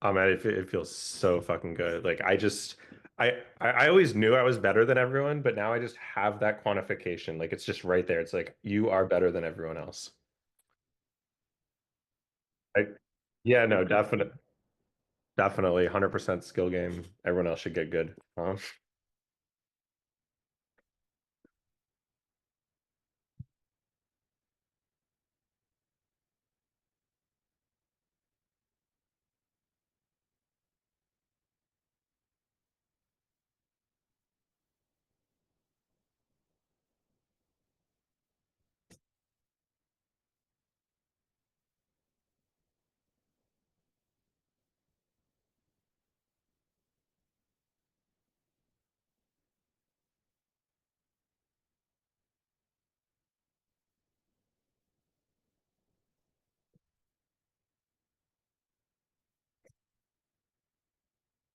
Oh man, it feels so fucking good. Like I always knew I was better than everyone, but now I just have that quantification. Like it's just right there. It's like you are better than everyone else. Like, yeah, no, definitely 100% skill game. Everyone else should get good.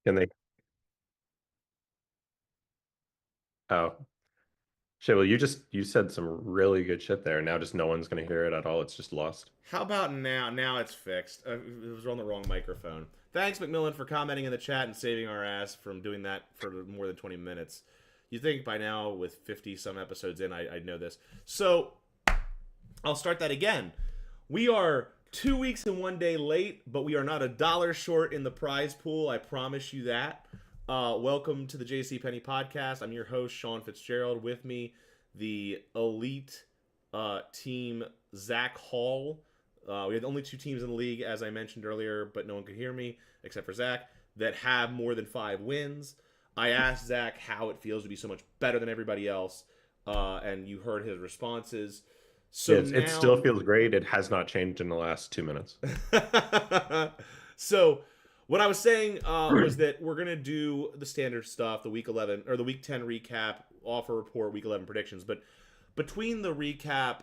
Can they? Oh, shit. Well, you said some really good shit there. Now just no one's gonna hear it at all. It's just lost. How about now? Now it's fixed. It was on the wrong microphone. Thanks, McMillan, for commenting in the chat and saving our ass from doing that for more than 20 minutes. You think by now, with 50 some episodes in, I'd know this. So I'll start that again. We are 2 weeks and 1 day late, but we are not a dollar short in the prize pool. I promise you that. Welcome to the JC Penny podcast. I'm your host, Sean Fitzgerald. With me, the elite team, Zach Hall. We had only two teams in the league, as I mentioned earlier, but no one could hear me except for Zach, that have more than 5 wins. I asked Zach how it feels to be so much better than everybody else, and you heard his responses. Yeah, So it still now, feels great. It has not changed in the last 2 minutes. so what I was saying was that we're gonna do the standard stuff, the week 11 or the week 10 recap, offer report, week 11 predictions. But between the recap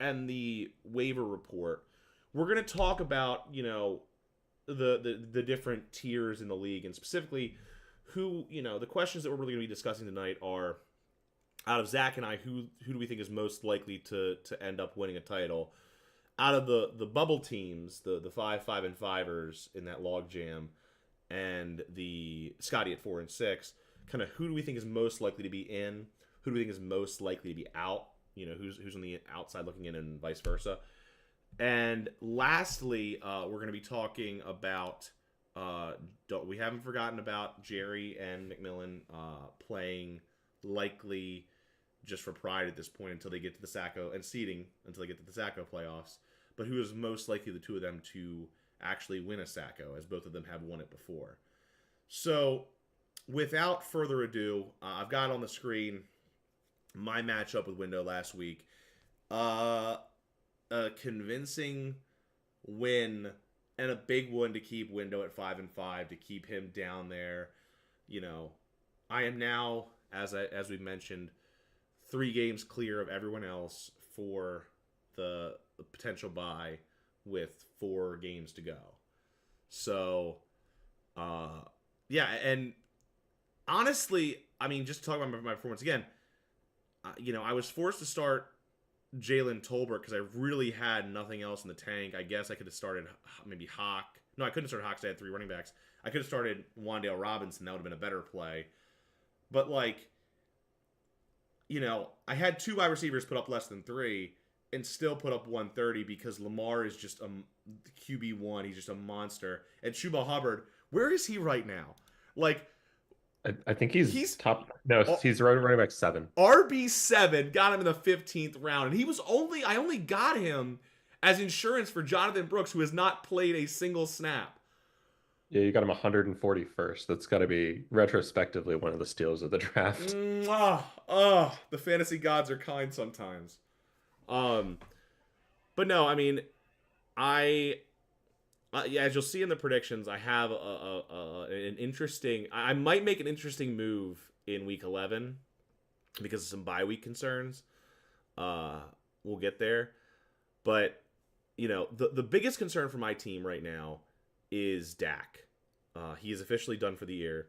and the waiver report, we're gonna talk about the different tiers in the league, and specifically who the questions that we're really gonna be discussing tonight are, out of Zach and I, who do we think is most likely to end up winning a title? Out of the bubble teams, the 5, 5, and 5ers in that logjam, and the Scotty at 4 and 6, kind of who do we think is most likely to be in? Who do we think is most likely to be out? Who's on the outside looking in, and vice versa. And lastly, we're going to be talking about. We haven't forgotten about Jerry and McMillan playing likely just for pride at this point until they get to the Sacko, and seeding until they get to the Sacko playoffs. But who is most likely, the two of them, to actually win a Sacko, as both of them have won it before. So, without further ado, I've got on the screen my matchup with Window last week. A convincing win and a big one to keep Window at 5 and 5, to keep him down there. I am now, as we mentioned, 3 games clear of everyone else for the potential bye, with 4 games to go. So, yeah, and honestly, I mean, just to talk about my performance again, I was forced to start Jalen Tolbert because I really had nothing else in the tank. I guess I could have started maybe Hawk. No, I couldn't start Hawk because I had 3 running backs. I could have started Wandale Robinson. That would have been a better play. But, I had 2 wide receivers put up less than 3 and still put up 130 because Lamar is just a QB1. He's just a monster. And Chuba Hubbard, where is he right now? Like, I think he's he's top. No, he's running back 7. RB7, got him in the 15th round. And I only got him as insurance for Jonathan Brooks, who has not played a single snap. Yeah, you got him 141st. That's got to be retrospectively one of the steals of the draft. The fantasy gods are kind sometimes. Um, but no, I mean, I yeah, as you'll see in the predictions, I have an interesting. I might make an interesting move in week 11 because of some bye week concerns. Uh, we'll get there, but the biggest concern for my team right now is Dak. He is officially done for the year.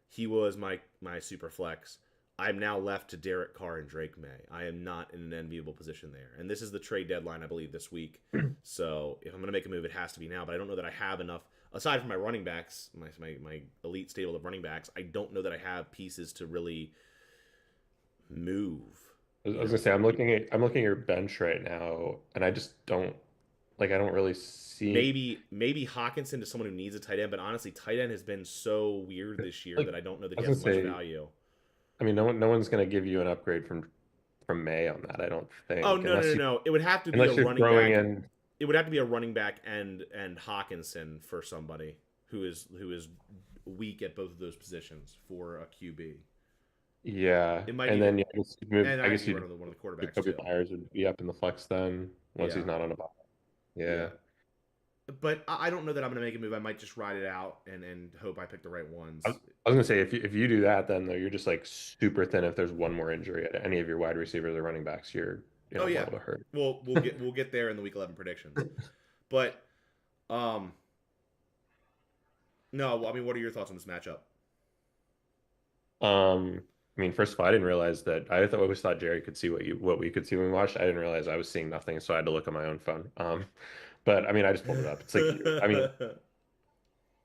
He was my super flex. I'm now left to Derek Carr and Drake May. I am not in an enviable position there. And this is the trade deadline, I believe, this week. So if I'm going to make a move, it has to be now. But I don't know that I have enough. Aside from my running backs, my elite stable of running backs, I don't know that I have pieces to really move. I was gonna say I'm looking at your bench right now, and I just don't like I don't really see Maybe Hawkinson to someone who needs a tight end, but honestly, tight end has been so weird this year like that I don't know that I he was has gonna much say. value. I mean, no one's gonna give you an upgrade from May on that. I don't Oh think, no no no no! It would have to be a unless you're running throwing back. in. It would have to be a running back and Hawkinson for somebody who is weak at both of those positions for a QB. Yeah, It might and even then yeah, I guess you'd move. and I I'd guess be you'd running one of the quarterbacks Jacoby too. Myers would be up in the flex then once he's Yeah, not on a bye. yeah. Yeah, But I don't know that I'm gonna make a move. I might just ride it out and hope I pick the right I was, ones. I was gonna say if you do that, then though you're just like super thin. If there's one more injury at any of your wide receivers or running backs, you're in Oh a yeah, world of hurt. we'll get there in the week 11 predictions. But um no, I mean, what are your thoughts on this matchup? I mean, first of all, I didn't realize that. Always thought Jerry could see what we could see when we watched. I didn't realize I was seeing nothing, so I had to look on my own phone. But I mean, I just pulled it up. It's like,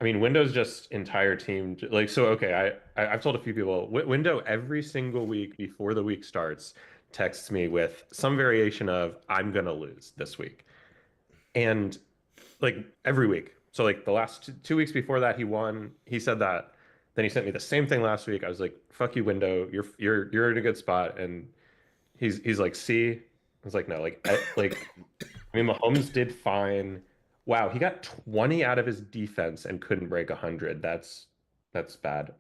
Windows just entire team like so. Okay, I've told a few people Window every single week before the week starts texts me with some variation of I'm gonna lose this week, and like every week. So like the last 2 weeks before that, he won. He said that. Then he sent me the same thing last week. I was like, "Fuck you, Window. You're in a good spot." And he's like, "See." I was like, "No, I mean, Mahomes did fine. Wow, he got 20 out of his defense and couldn't break 100. That's bad."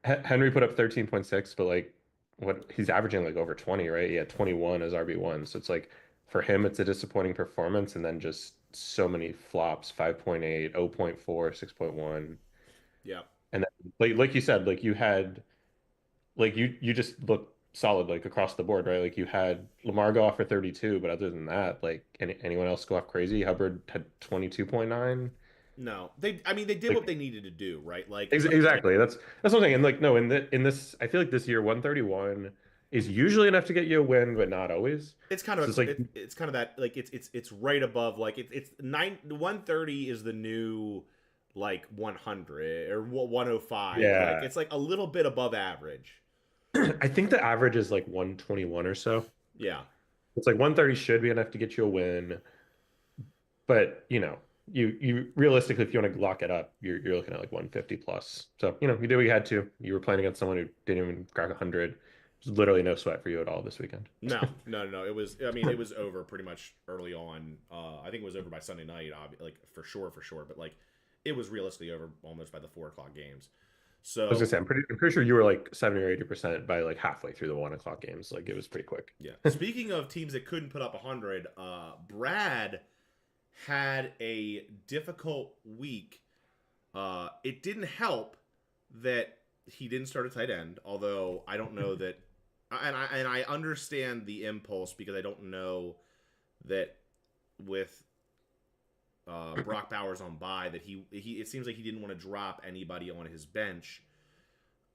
Henry put up 13.6, but like what he's averaging like over 20, right? He had 21 as RB1. So it's like for him it's a disappointing performance and then just so many flops, 5.8, 0.4, 6.1. Yeah. And then like you said, like you had like you just look solid like across the board, right? Like you had Lamar go off for 32, but other than that, like anyone else go off crazy? Hubbard had 22.9. No, they did what Like they needed to do, right? exactly. That's one thing. And like no, in this I feel like this year 131 is usually enough to get you a win, but not always. it's kind So of it's like it's kind of that, like it's right above, like it's 130 is the new like 100 or 105, like yeah. it's like a little bit above average. I think the average is like 121 or so. Yeah. It's like 130 should be enough to get you a win. But you realistically, if you want to lock it up, you're looking at like 150 plus. So you did what you had to. You were playing against someone who didn't even crack 100. There's literally no sweat for you at all this weekend. No, no, no, no. It was. I mean, it was over pretty much early on. I think it was over by Sunday night, like for sure, for sure. But like, it was realistically over almost by the 4 o'clock games. I was gonna So say I'm pretty sure you were like 70 or 80% by like halfway through the 1 o'clock games. Like it was pretty quick. yeah. Speaking of teams that couldn't put up 100, Brad had a difficult week. It didn't help that he didn't start a tight end, although I don't know that, and I understand the impulse because I don't know that with Brock Bowers on bye that he it seems like he didn't want to drop anybody on his bench,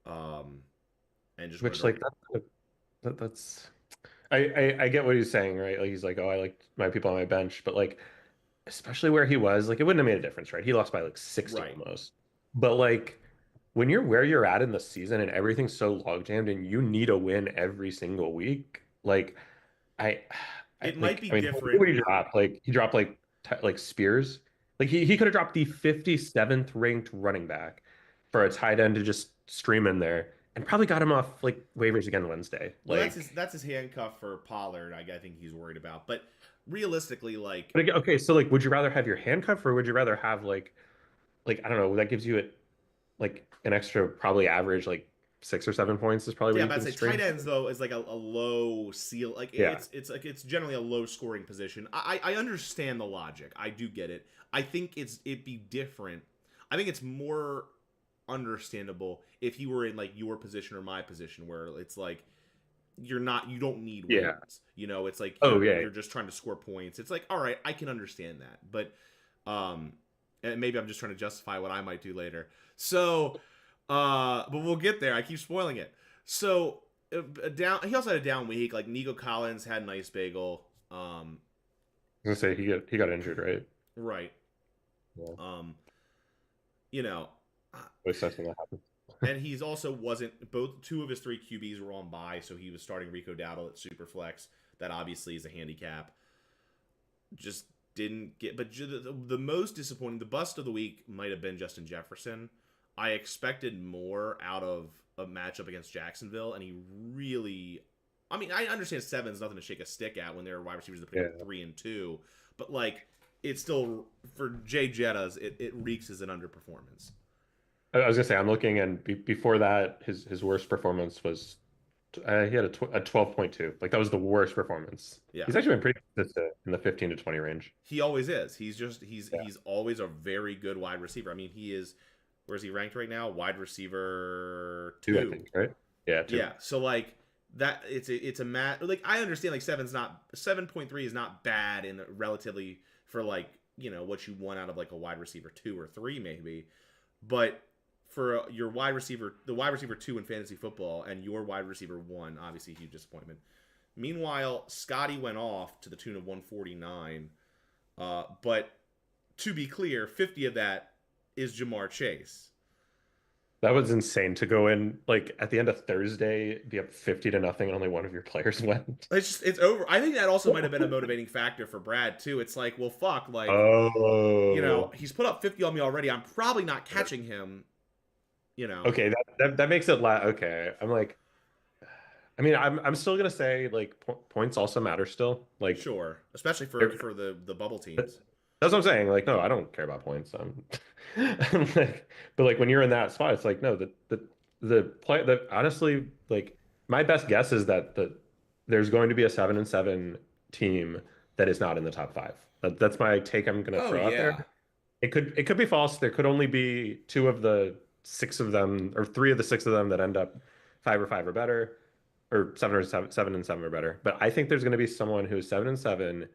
um, and just wanted Which to. like that's I get what he's saying, right? Like he's like, oh, I like my people on my bench, but like especially where he was, like it wouldn't have made a difference, right? He lost by like 60 Right. almost. But like when you're where you're at in the season and everything's so log jammed and you need a win every single week, like I, It might be I mean, who different. would he drop? Like he dropped like Spears. Like he could have dropped the 57th ranked running back for a tight end to just stream in there and probably got him off like waivers again Wednesday. Well, Like, that's his handcuff for Pollard. I think he's worried about, but realistically, like but again, okay, so like, would you rather have your handcuff or would you rather have like I don't know, that gives you it like an extra probably average like 6 or 7 points is probably what yeah, you but I'd can say stream. tight ends though is like a low seal. Like Yeah. it's like it's generally a low scoring position. I understand the logic. I do get it. I think it'd be different. I think it's more understandable if you were in like your position or my position where it's like you don't need Yeah. wins. It's like Oh you're yeah. you're just trying to score points. It's like, all right, I can understand that. But and maybe I'm just trying to justify what I might do later. So but we'll get there. I keep spoiling it. So a down. He also had a down week. Like Nico Collins had a nice bagel. I was gonna say he got injured, right? Right. Yeah. Um, you know, Always sucks when that happens. and he's also wasn't both two of his three QBs were on bye, so he was starting Rico Dowdle at Superflex. That obviously is a handicap. Just didn't get, but the most disappointing, the bust of the week might have been Justin Jefferson. I expected more out of a matchup against Jacksonville, and he really. I mean, I understand seven's nothing to shake a stick at when there are wide receivers that put Yeah. up 3 and 2, but like it's still for Jay Jettas, it reeks as an underperformance. I was gonna say I'm looking, and before that, his worst performance was he had a 12.2. Like that was the worst performance. Yeah, He's actually been pretty consistent in the 15 to 20 range. he always is. Yeah, He's always a very good wide receiver. I mean, he is. Where's he ranked right now? Wide receiver two, I two. think, right? Yeah, two. Yeah. So like that, it's a mat. Like I understand like 7.3 is not bad in the relatively for like what you want out of like a wide receiver 2 or 3 maybe, but for your wide receiver, the wide receiver 2 in fantasy football and your wide receiver 1, obviously huge disappointment. Meanwhile, Scotty went off to the tune of 149, but to be clear, 50 of that is Jamar Chase. That was insane to go in like at the end of Thursday, be up 50 to nothing, and only one of your players went. It's over. I think that also might have been a motivating factor for Brad too. It's like, well, fuck, like Oh, he's put up 50 on me already. I'm probably not catching him. You know, okay. That makes it okay. I'm like, I mean, I'm still gonna say like points also matter still. Like, sure, especially for they're- the bubble teams. that's what I'm saying. Like, no, I don't care about points. I'm like, but like when you're in that spot, it's like no, the play that honestly, like my best guess is that there's going to be a 7-7 team that is not in the top five. That's my take. I'm gonna Oh throw out there. yeah, It could be false. There could only be two of the six of them, or three of the six of them that end up five or better, or seven and seven or better. But I think there's going to be someone who's 7-7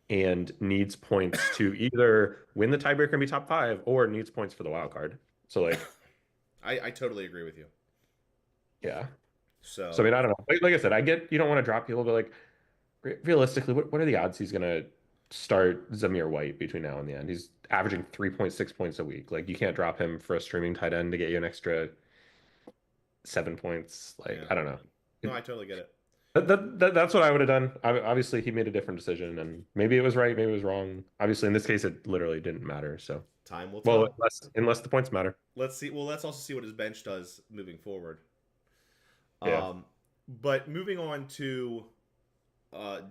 and needs points to either win the tiebreaker and be top five, or needs points for the wild card. So like, I totally agree with you. yeah. So I So mean, I don't know. Like I said, I get you don't want to drop people, but like realistically, what are the odds he's gonna start Zamir White between now and the end? He's averaging 3.6 points a week. Like you can't drop him for a streaming tight end to get you an extra 7 points. Like yeah, I don't know. no, I totally get it. That's what I would have done. Obviously, he made a different decision, and maybe it was right, maybe it was wrong. Obviously, in this case, it literally didn't matter. So, Time will well, tell. unless the points matter. Let's see. Well, let's also see what his bench does moving forward. Yeah. But moving on to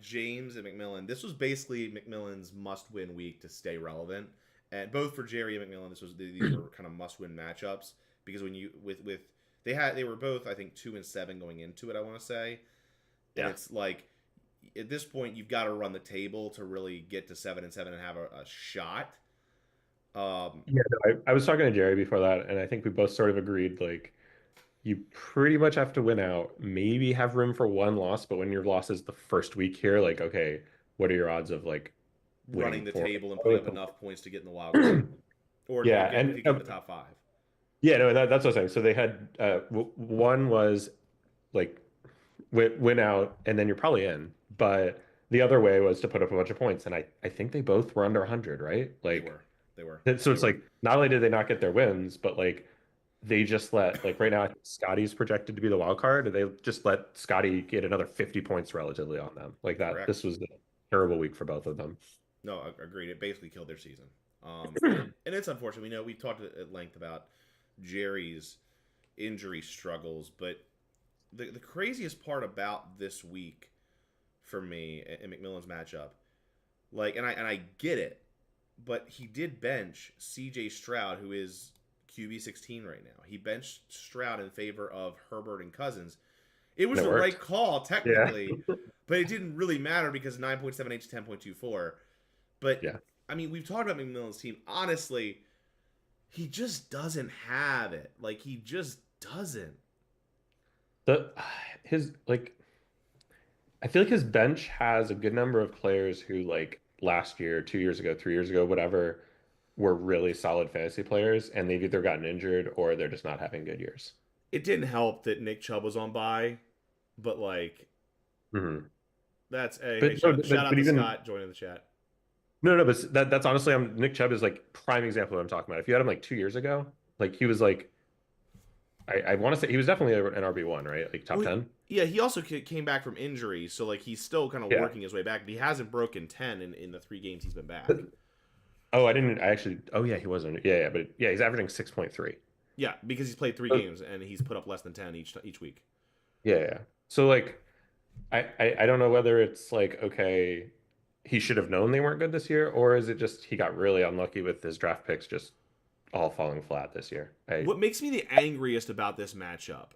James and McMillan, this was basically McMillan's must-win week to stay relevant, and both for Jerry and McMillan, these were kind of must-win matchups because when you with they were both I think 2-7 going into it. I want to say, and Yeah. it's like at this point you've got to run the table to really get to 7-7 and have a shot. Yeah, no, I was talking to Jerry before that, and I think we both sort of agreed like you pretty much have to win out, maybe have room for one loss, but when your loss is the first week here, like, okay, what are your odds of like Running winning the four? table and putting up enough points to get in the wild card, or Yeah, get to and get in the top five. yeah, no, that's what I'm saying. So they had one was like win out, and then you're probably in, but the other way was to put up a bunch of points, and I think they both were under 100, right? They Like, were, they were, so they it's were. like not only did they not get their wins, but like they just let like right now I think Scotty's projected to be the wild card, and they just let Scotty get another 50 points relatively on them. Like that, Correct. this was a terrible week for both of them. No, agreed. It basically killed their season. And it's unfortunate. We know we talked at length about Jerry's injury struggles, but the craziest part about this week for me and McMillan's matchup, like, and I get it, but he did bench C.J. Stroud, who is QB 16 right now. He benched Stroud in favor of Herbert and Cousins. It was And it the right worked. call Yeah. technically, but it didn't really matter because 9.78 to 10.24. But Yeah. I mean, we've talked about McMillan's team. Honestly, he just doesn't have it. Like he just doesn't. The his like I feel like his bench has a good number of players who like last year, 2 years ago, 3 years ago, whatever, were really solid fantasy players, and they've either gotten injured or they're just not having good years. It didn't help that Nick Chubb was on bye. but like Mhm. that's hey, But no, shout out but to even Scott joining the chat. no, no, but that's honestly, Nick Chubb is like prime example of what I'm talking about. If you had him like 2 years ago, like he was like I want to say he was definitely an RB1, right? Like top Well, 10. yeah, he also came back from injury, so like he's still kind of Yeah. working his way back. But he hasn't broken 10 in the 3 games he's been But- back. Oh, I didn't. I actually. Oh, yeah, he wasn't. Yeah, yeah, but yeah, he's averaging 6.3. Yeah, because he's played 3 games and he's put up less than 10 each week. Yeah, yeah. So like, I don't know whether it's like okay, he should have known they weren't good this year, or is it just he got really unlucky with his draft picks just all falling flat this year? What makes me the angriest about this matchup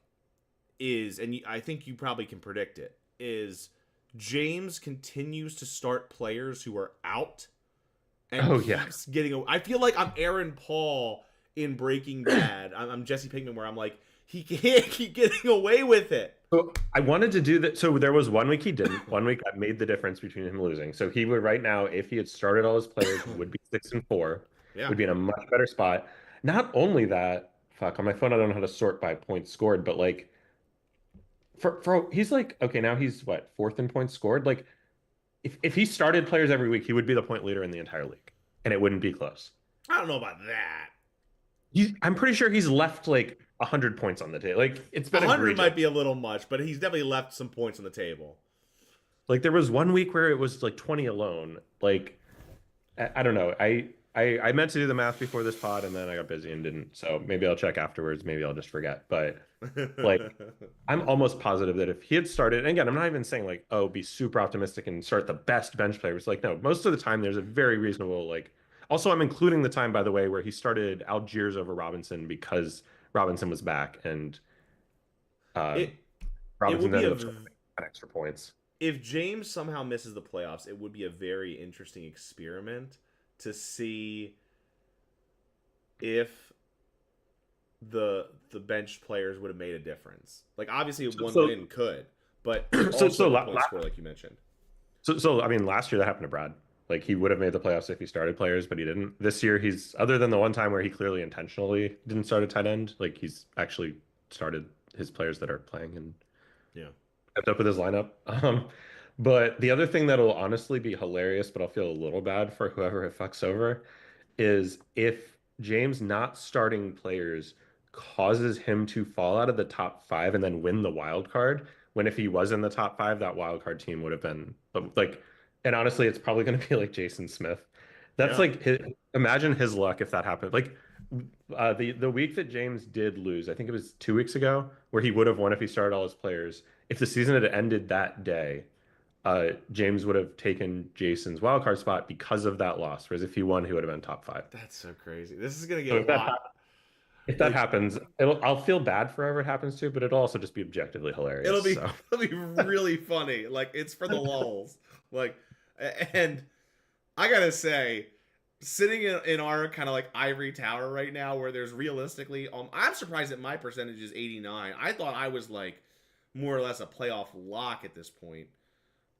is, and I think you probably can predict it, is James continues to start players who are out and Oh yeah. keeps getting. I feel like I'm Aaron Paul in Breaking Bad. I'm Jesse Pinkman, where I'm like, he can't keep getting away with it. So I wanted to do that. So there was 1 week he didn't. 1 week I made the difference between him losing. So he would right now, if he had started all his players, would be 6-4, Yeah. would be in a much better spot. Not only that, fuck, on my phone I don't know how to sort by points scored, but like for he's like okay, now he's what, fourth in points scored? Like if he started players every week, he would be the point leader in the entire league. And it wouldn't be close. I don't know about that. I'm pretty sure he's left like 100 points on the table. Like it's been 100 egregious. might be a little much, but he's definitely left some points on the table. Like there was 1 week where it was like 20 alone. Like I don't know. I meant to do the math before this pod and then I got busy and didn't. So maybe I'll check afterwards. Maybe I'll just forget. But like I'm almost positive that if he had started, and again, I'm not even saying like, oh, be super optimistic and start the best bench players. Like, no, most of the time there's a very reasonable, like, also, I'm including the time, by the way, where he started Algiers over Robinson because Robinson was back and uh, it it Robinson would be ended up scoring 10 extra points. if James somehow misses the playoffs, it would be a very interesting experiment to see if the bench players would have made a difference. Like obviously one So, win could, but so, also so, the la- point la- score like you mentioned. so, I mean, last year that happened to Brad. Like he would have made the playoffs if he started players, but he didn't. This year, he's other than the one time where he clearly intentionally didn't start a tight end, like he's actually started his players that are playing and Yeah. kept up with his lineup. But the other thing that'll honestly be hilarious, but I'll feel a little bad for whoever it fucks over, is if James not starting players causes him to fall out of the top five and then win the wild card. When if he was in the top five, that wild card team would have been like, and honestly, it's probably going to be like Jason Smith. That's Yeah. like imagine his luck if that happened. Like the week that James did lose, I think it was 2 weeks ago, where he would have won if he started all his players. If the season had ended that day, James would have taken Jason's wildcard spot because of that loss. Whereas if he won, he would have been top five. That's so crazy. This is gonna So get hot. if that Like happens, I'll feel bad for whoever it happens to, but it'll also just be objectively hilarious. So it'll be really funny. Like it's for the lulls. Like and I gotta say, sitting in our kind of like ivory tower right now, where there's realistically, I'm surprised that my percentage is 89. I thought I was like more or less a playoff lock at this point.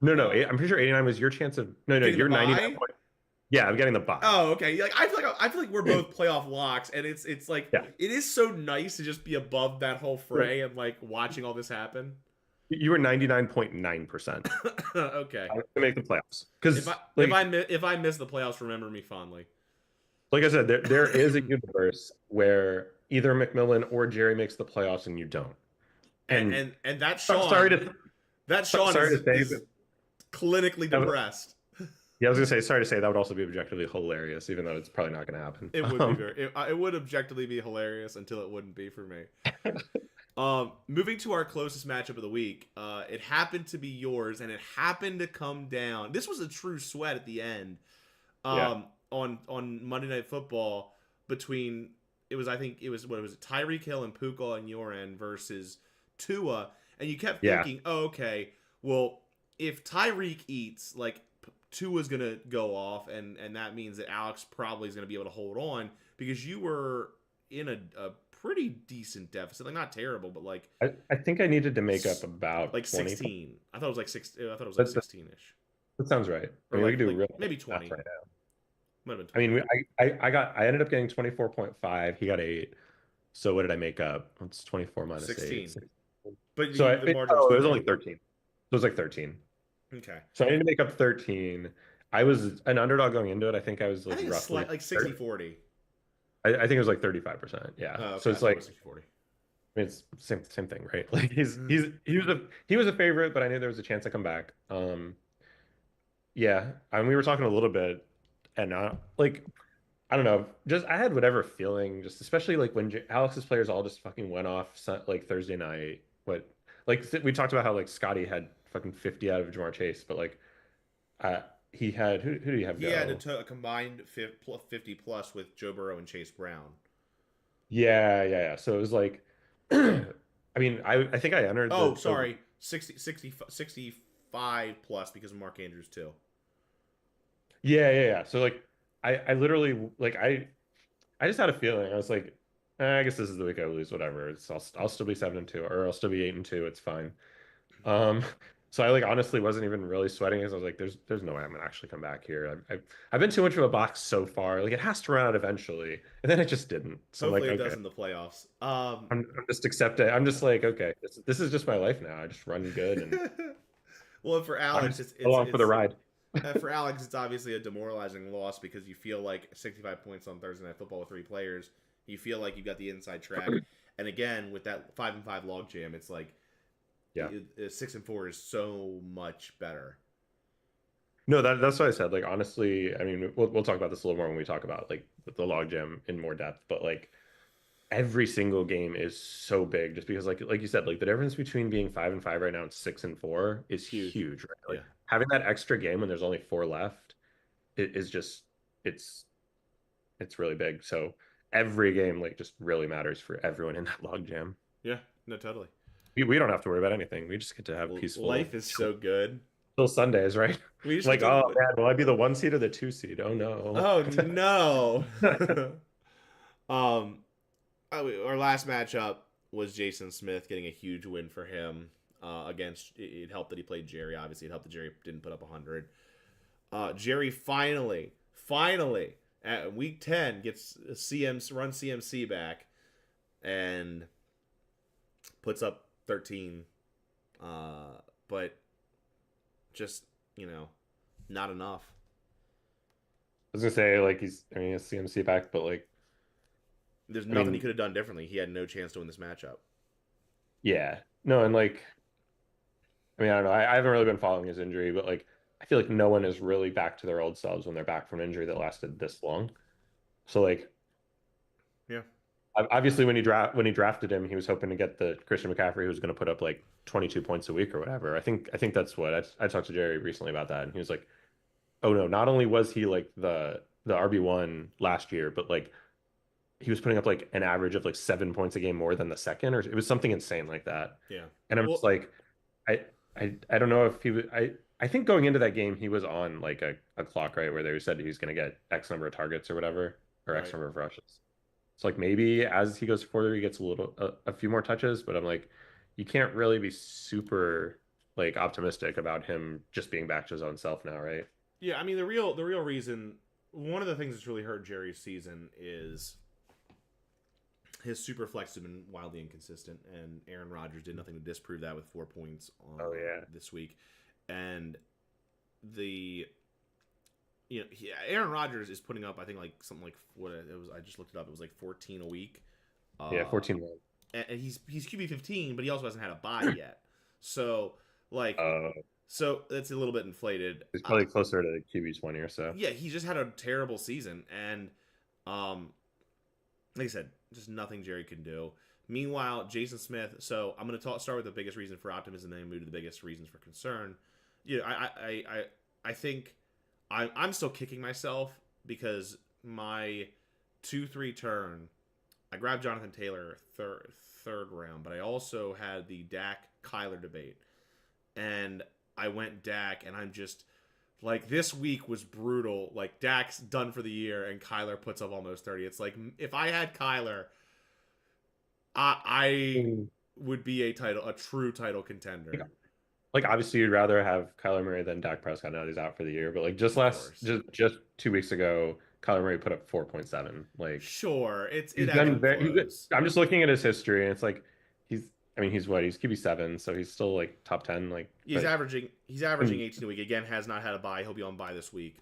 no, no, Um, I'm pretty sure 89 was your chance of no, no, Getting the you're 99 bye. point. Yeah, I'm getting the bye. Oh, okay. Like I feel like we're both playoff locks, and it's like Yeah, it is so nice to just be above that whole fray and like watching all this happen. you were 99.9% Okay. to make the playoffs. If Because I if I if I miss the playoffs, remember me fondly. like I said, there is a universe where either McMillan or Jerry makes the playoffs and you don't. And And and that sorry Sean to that Sean sorry to say, is clinically but depressed. yeah, I was gonna say sorry to say that would also be objectively hilarious, even though it's probably not gonna happen. It would be it would objectively be hilarious until it wouldn't be for me. Moving to our closest matchup of the week, it happened to be yours, and it happened to come down. This was a true sweat at the end. Yeah. On Monday Night Football between I think it was what was it, Tyreek Hill and Puka on your end versus Tua, and you kept Yeah. thinking, oh, okay, well if Tyreek eats, like Tua's gonna go off, and that means that Alex probably is gonna be able to hold on because you were in a pretty decent deficit, like not terrible, but like I think I needed to make up about like 20. 16. I thought it was like six. I thought it was like That, that, 16 ish, that sounds right. I or mean, we could do like real maybe math 20. right now. Might have I been 20. mean, I ended up getting 24.5. He got 8. So what did I make up? It's 24 minus 8. 16. But So the margin was it too was only big. 13. It was like 13. Okay. So I need to make up 13. I was an underdog going into it. I think I was I like think it's roughly like 60 30. 40. I think it was like 35%. Yeah. So Okay, I it's thought it like was 60 40. I mean, it's same thing, right? Like he was a favorite, but I knew there was a chance to come back. Yeah, and we were talking a little bit, and like I don't know, just I had whatever feeling, just especially like when Alex's players all just fucking went off like Thursday night. What like we talked about how like Scotty had fucking 50 out of Jamar Chase, but like uh he had who do you have He had go? a combined 50 plus with Joe Burrow and Chase Brown. Yeah. So it was like, I mean, I think I entered Oh, the sorry. 65 plus because of Mark Andrews, too. yeah. So like I literally like I just had a feeling. I was like, I guess this is the week I lose, whatever. I'll still be 7-2 or I'll still be 8-2. It's fine. Um, so I like honestly wasn't even really sweating as I was like, there's no way I'm gonna actually come back here. I've been too much of a box so far. Like it has to run out eventually. And then it just didn't. So I'm like, Hopefully it does okay. in the playoffs. I'm just accepting. I'm just like, okay, this is just my life now. I just run good and Well, for I'm Alex, just along for the ride. for Alex, it's obviously a demoralizing loss because you feel like 65 points on Thursday Night Football with three players. You feel like you've got the inside track, and again with that 5-5 logjam, it's like Yeah. 6-4 is so much better. No, that's what I said. Like honestly, I mean, we'll talk about this a little more when we talk about like the logjam in more depth. But like every single game is so big, just because like you said, like the difference between being 5-5 right now and 6-4 is It's huge. huge, right? Like Yeah. having that extra game when there's only four left, it is just it's it's really big. So every game like just really matters for everyone in that logjam. Yeah. No, totally. We don't have to worry about anything. We just get to have Life peaceful is so good. till Sundays, right? We just get Like, oh to. man, will I be the one seed or the two seed? Oh no. Oh no. um, our last matchup was Jason Smith getting a huge win for him. Against it helped that he played Jerry. Obviously, it helped that Jerry didn't put up 100. Jerry finally at week 10 gets a run CMC back and puts up 13. But just not enough. Was gonna say like I mean, it's CMC back, but like, There's I nothing he mean, could have done differently. He had no chance to win this matchup. yeah, no, and like, I mean, I don't know. I haven't really been following his injury, but like, I feel like no one is really back to their old selves when they're back from injury that lasted this long. So like, Yeah. obviously when he drafted him, he was hoping to get the Christian McCaffrey who was going to put up like 22 points a week or whatever. I think that's what I talked to Jerry recently about that, and he was like, oh no, not only was he like the RB1 last year, but like he was putting up like an average of like 7 points a game more than the second, or it was something insane like that. Yeah. And I'm just Well, like, I don't know if he was. I think going into that game, he was on like a clock, right, where they said he was going to get X number of targets or whatever, or X right. number of rushes. So like maybe as he goes further, he gets a few more touches, but I'm like, you can't really be super like optimistic about him just being back to his own self now, right? Yeah, I mean the real reason one of the things that's really hurt Jerry's season is his super flex has been wildly inconsistent, and Aaron Rodgers did nothing to disprove that with 4 points Oh yeah. this week. And the Aaron Rodgers is putting up I think like something like what it was. I just looked it up. It was like 14 a week. Yeah, Uh, 14-1. and he's QB 15, but he also hasn't had a bye yet. So like Uh, so that's a little bit inflated. he's probably closer to QB 20 or so. Yeah, he just had a terrible season, and um, like I said, just nothing Jerry can do. Meanwhile, Jason Smith. So I'm going to start with the biggest reason for optimism, then move to the biggest reasons for concern. I think I'm still kicking myself because my 2-3 turn, I grabbed Jonathan Taylor third round, but I also had the Dak Kyler debate, and I went Dak, and I'm just like this week was brutal. Like Dak's done for the year, and Kyler puts up almost 30. It's like if I had Kyler, I Mm. would be a true title Like, contender. like, obviously you'd rather have Kyler Murray than Dak Prescott now that he's out for the year, but like Of course, just 2 weeks ago, Kyler Murray put up 4.7. Like sure, it he's ebbs done and very flows. I'm just looking at his history and it's like he's I mean, he's what? He's QB7, so he's still like top 10. Like, He's but averaging he's averaging and, 18 a week. Again, has not had a bye. He'll be on bye this week.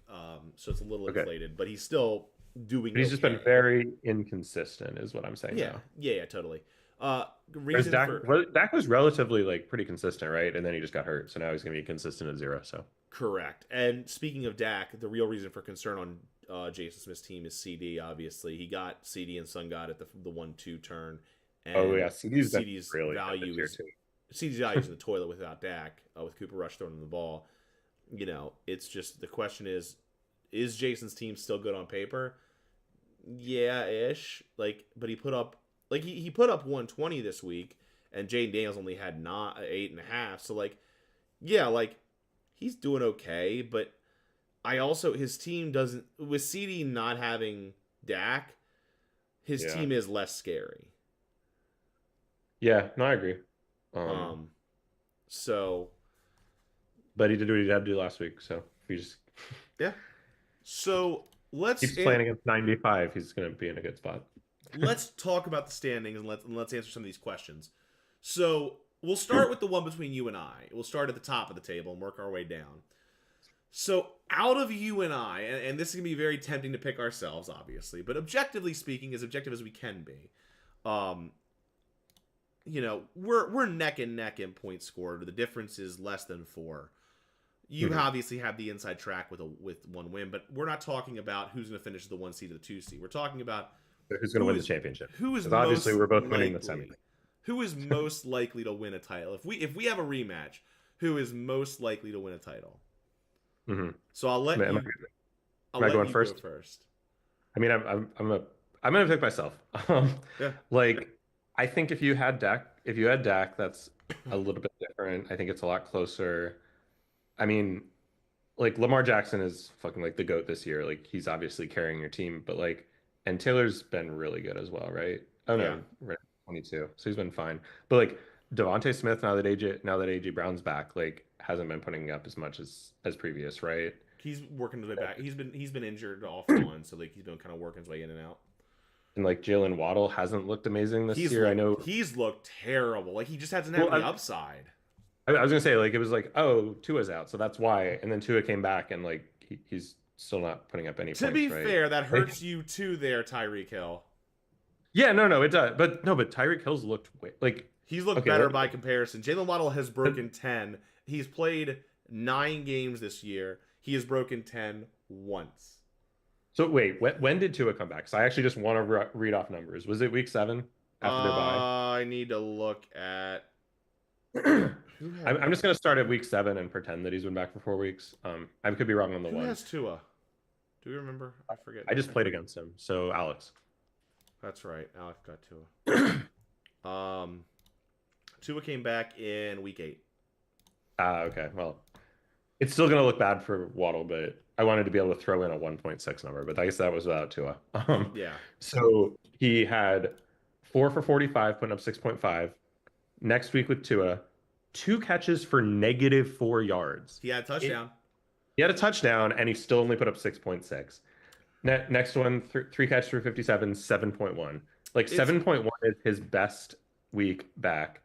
So it's a little okay, inflated, but he's still doing but he's just been okay. very inconsistent, is what I'm saying Yeah, though. yeah, totally. Uh, Whereas reason Dak, for well, Dak was relatively like pretty consistent, right? And then he just got hurt, so now he's gonna be consistent at zero. So, Correct. And speaking of Dak, the real reason for concern on Jason Smith's team is CD. Obviously, he got CD and Sun God at the 1-2 turn, oh and yeah, CD's been CD's really good this value year is too. CD's value is in the toilet without Dak. With Cooper Rush throwing him the ball, it's just the question is Jason's team still good on paper? Yeah, ish. Like, but he put up he put up 120 this week, and Jaden Daniels only had not 8.5. So like, yeah, like he's doing okay, but I also his team doesn't with CD not having Dak, his Yeah, team is less scary. yeah, no, I agree. Um, Um, so but he did what he had to do last week, so if he just yeah. So keeps playing against 95, he's gonna be in a good spot. let's talk about the standings and let's answer some of these questions. So we'll start with the one between you and I. We'll start at the top of the table and work our way down. So out of you and I, and this is gonna be very tempting to pick ourselves, obviously, but objectively speaking, as objective as we can be, um, we're neck and neck in points scored. The difference is less than 4. You Mhm. obviously have the inside track with one win, but we're not talking about who's going to finish the 1 seed or the 2 seed. We're talking about Who's gonna who win the is championship? who is Because obviously most we're both winning the semi. likely who is most likely to win a title. If we have a rematch, who is most likely to win a title? Hmm. So I'll let Am I, you I'll am I let going you go first? first. I mean, I'm gonna pick myself. Um, Yeah. like I think if you had Dak, that's a little bit different. I think it's a lot closer. I mean, like Lamar Jackson is fucking like the GOAT this year. Like he's obviously carrying your team, but like and Taylor's been really good as well, right? Oh Yeah. no, right, 22. So he's been fine. But like Devontae Smith now that AJ Brown's back, like hasn't been putting up as much as previous, right? He's working his way back. He's been injured off and on, so like he's been kind of working his way in and out. And like Jalen Waddle hasn't looked amazing this year. I know. He's looked terrible. Like he just hasn't had Well, any upside. I was gonna say like it was like, oh, Tua's out, so that's why. And then Tua came back and like he's still not putting up any To be points, right? fair, that Like, hurts you too there, Tyreek Hill. yeah, no, it does. But no, but Tyreek Hill's looked like He's looked okay, better by comparison. Jalen Waddle has but broken 10. He's played 9 games this year. He has broken 10 once. so wait, when did Tua come back? So I actually just want to read off numbers. Was it week 7 after their bye? I need to look at who I'm just gonna start at week 7 and pretend that he's been back for 4 weeks. I could be wrong on the who one. has Tua. Do you remember? I forget. I just played against him, so Alex. That's right. Alex got Tua. Tua came back in week 8. Ah, okay. Well, it's still going to look bad for Waddle, but I wanted to be able to throw in a 1.6 number, but I guess that was without Tua. Yeah, So he had 4 for 45, putting up 6.5. Next week with Tua, 2 catches for -4 yards. he had a touchdown. He had a touchdown, and he still only put up 6.6. Next one, 3 catches for 57, 7.1. Like It's 7.1 is his best week back.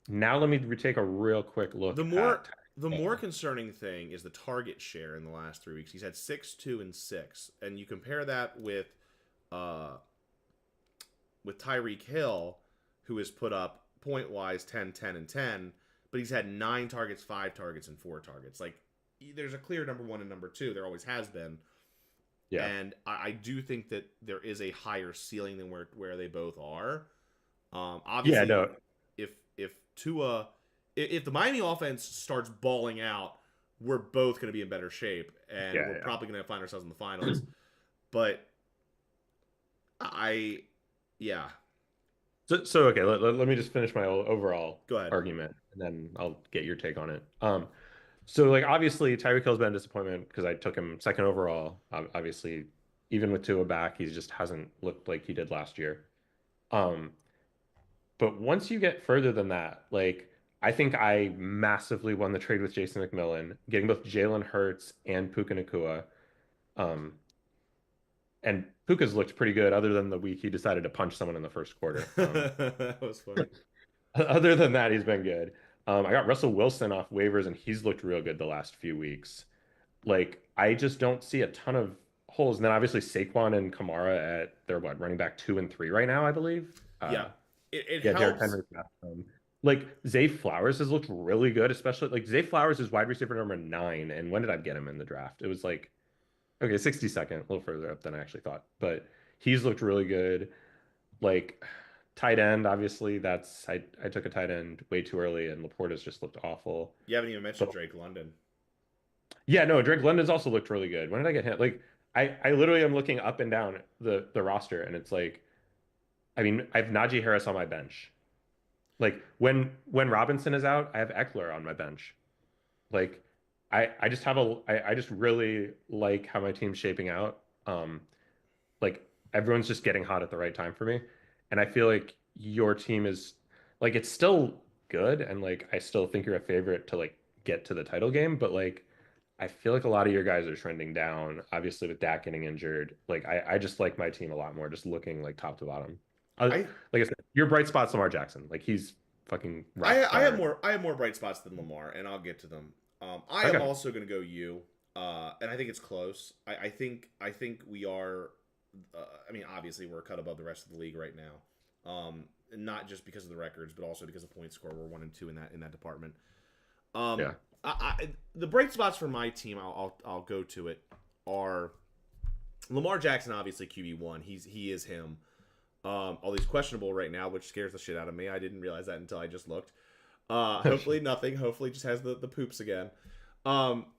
Now let me take a real quick the look more at the more Hill. concerning thing is the target share in the last 3 weeks. He's had 6, 2, and 6, and you compare that uh with Tyreek Hill, who has put up point wise 10, 10, and 10, but he's had 9 targets, 5 targets, and 4 targets. Like there's a clear number 1 and number 2. There always has been. Yeah. And I do think that there is a higher ceiling than where they both are. Yeah, Obviously, no. if Tua, if the Miami offense starts balling out, we're both going to be in better shape, and Yeah, we're yeah. probably going to find ourselves in the finals. But I, yeah, So okay, let me just finish my overall go ahead. argument, and then I'll get your take on it. So like obviously Tyreek Hill's been a disappointment because I took him second overall. Obviously, even with Tua back, he just hasn't looked like he did last year. Um, but once you get further than that, like I think I massively won the trade with Jason McMillan, getting both Jalen Hurts and Puka Nacua. Um, and Puka's looked pretty good, other than the week he decided to punch someone in the first quarter. That was funny. Other than that, he's been good. I got Russell Wilson off waivers, and he's looked real good the last few weeks. Like, I just don't see a ton of holes. And then obviously Saquon and Kamara at they're what, running back 2 and 3 right now, I believe. Yeah, it Yeah, Derrick helps. Henry's got them. Like Zay Flowers has looked really good, especially like Zay Flowers is wide receiver number 9. And when did I get him in the draft? It was like okay, 62nd, a little further up than I actually thought. But he's looked really good. Like tight end, obviously, that's I took a tight end way too early, and Laporta's just looked awful. You haven't even But mentioned Drake London. yeah, no, Drake London's also looked really good. When did I get him? Like I literally am looking up and down the roster, and it's like I mean I have Najee Harris on my bench. Like when Robinson is out, I have Eckler on my bench. Like I just have I just really like how my team's shaping out. Like everyone's just getting hot at the right time for me. And I feel like your team is like it's still good and like I still think you're a favorite to like get to the title game, but like I feel like a lot of your guys are trending down, obviously with Dak getting injured. Like I just like my team a lot more, just looking like top to bottom. I Like I said, your bright spot's Lamar Jackson. Like he's fucking rock star. I have more bright spots than Lamar, and I'll get to them. I am Okay. also going to go you, and I think it's close. I think we are. I mean, obviously, we're cut above the rest of the league right now. Not just because of the records, but also because of point score. We're 1 and 2 in that department. Um, Yeah. the bright spots for my team, I'll go to it. Are Lamar Jackson obviously QB1. He is him. Although he's questionable right now, which scares the shit out of me. I didn't realize that until I just looked. Hopefully nothing. Hopefully just has the poops again.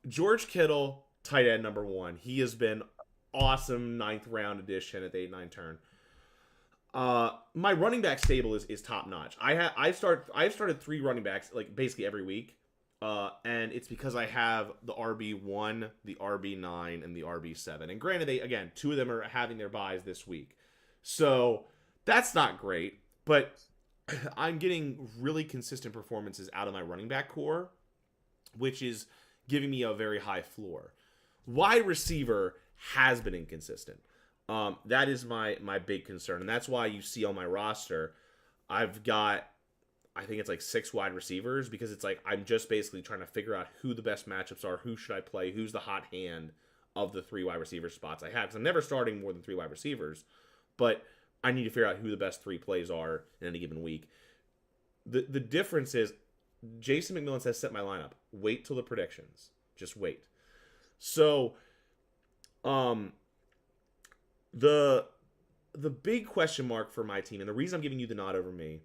George Kittle, tight end number 1. He has been awesome 9th round addition at the 8-9 turn. My running back stable is top notch. I've started 3 running backs like basically every week. And it's because I have the RB1, the RB9, and the RB7. And granted, 2 of them are having their buys this week. So that's not great, but I'm getting really consistent performances out of my running back core, which is giving me a very high floor. Wide receiver has been inconsistent. That is my big concern, and that's why you see on my roster, I've got I think it's like 6 wide receivers because it's like I'm just basically trying to figure out who the best matchups are, who should I play, who's the hot hand of the 3 wide receiver spots I have. Because I'm never starting more than 3 wide receivers, but I need to figure out who the best 3 plays are in any given week. The difference is Jason McMillan says set my lineup. Wait till the predictions. Just wait. So, um, the big question mark for my team, and the reason I'm giving you the nod over me,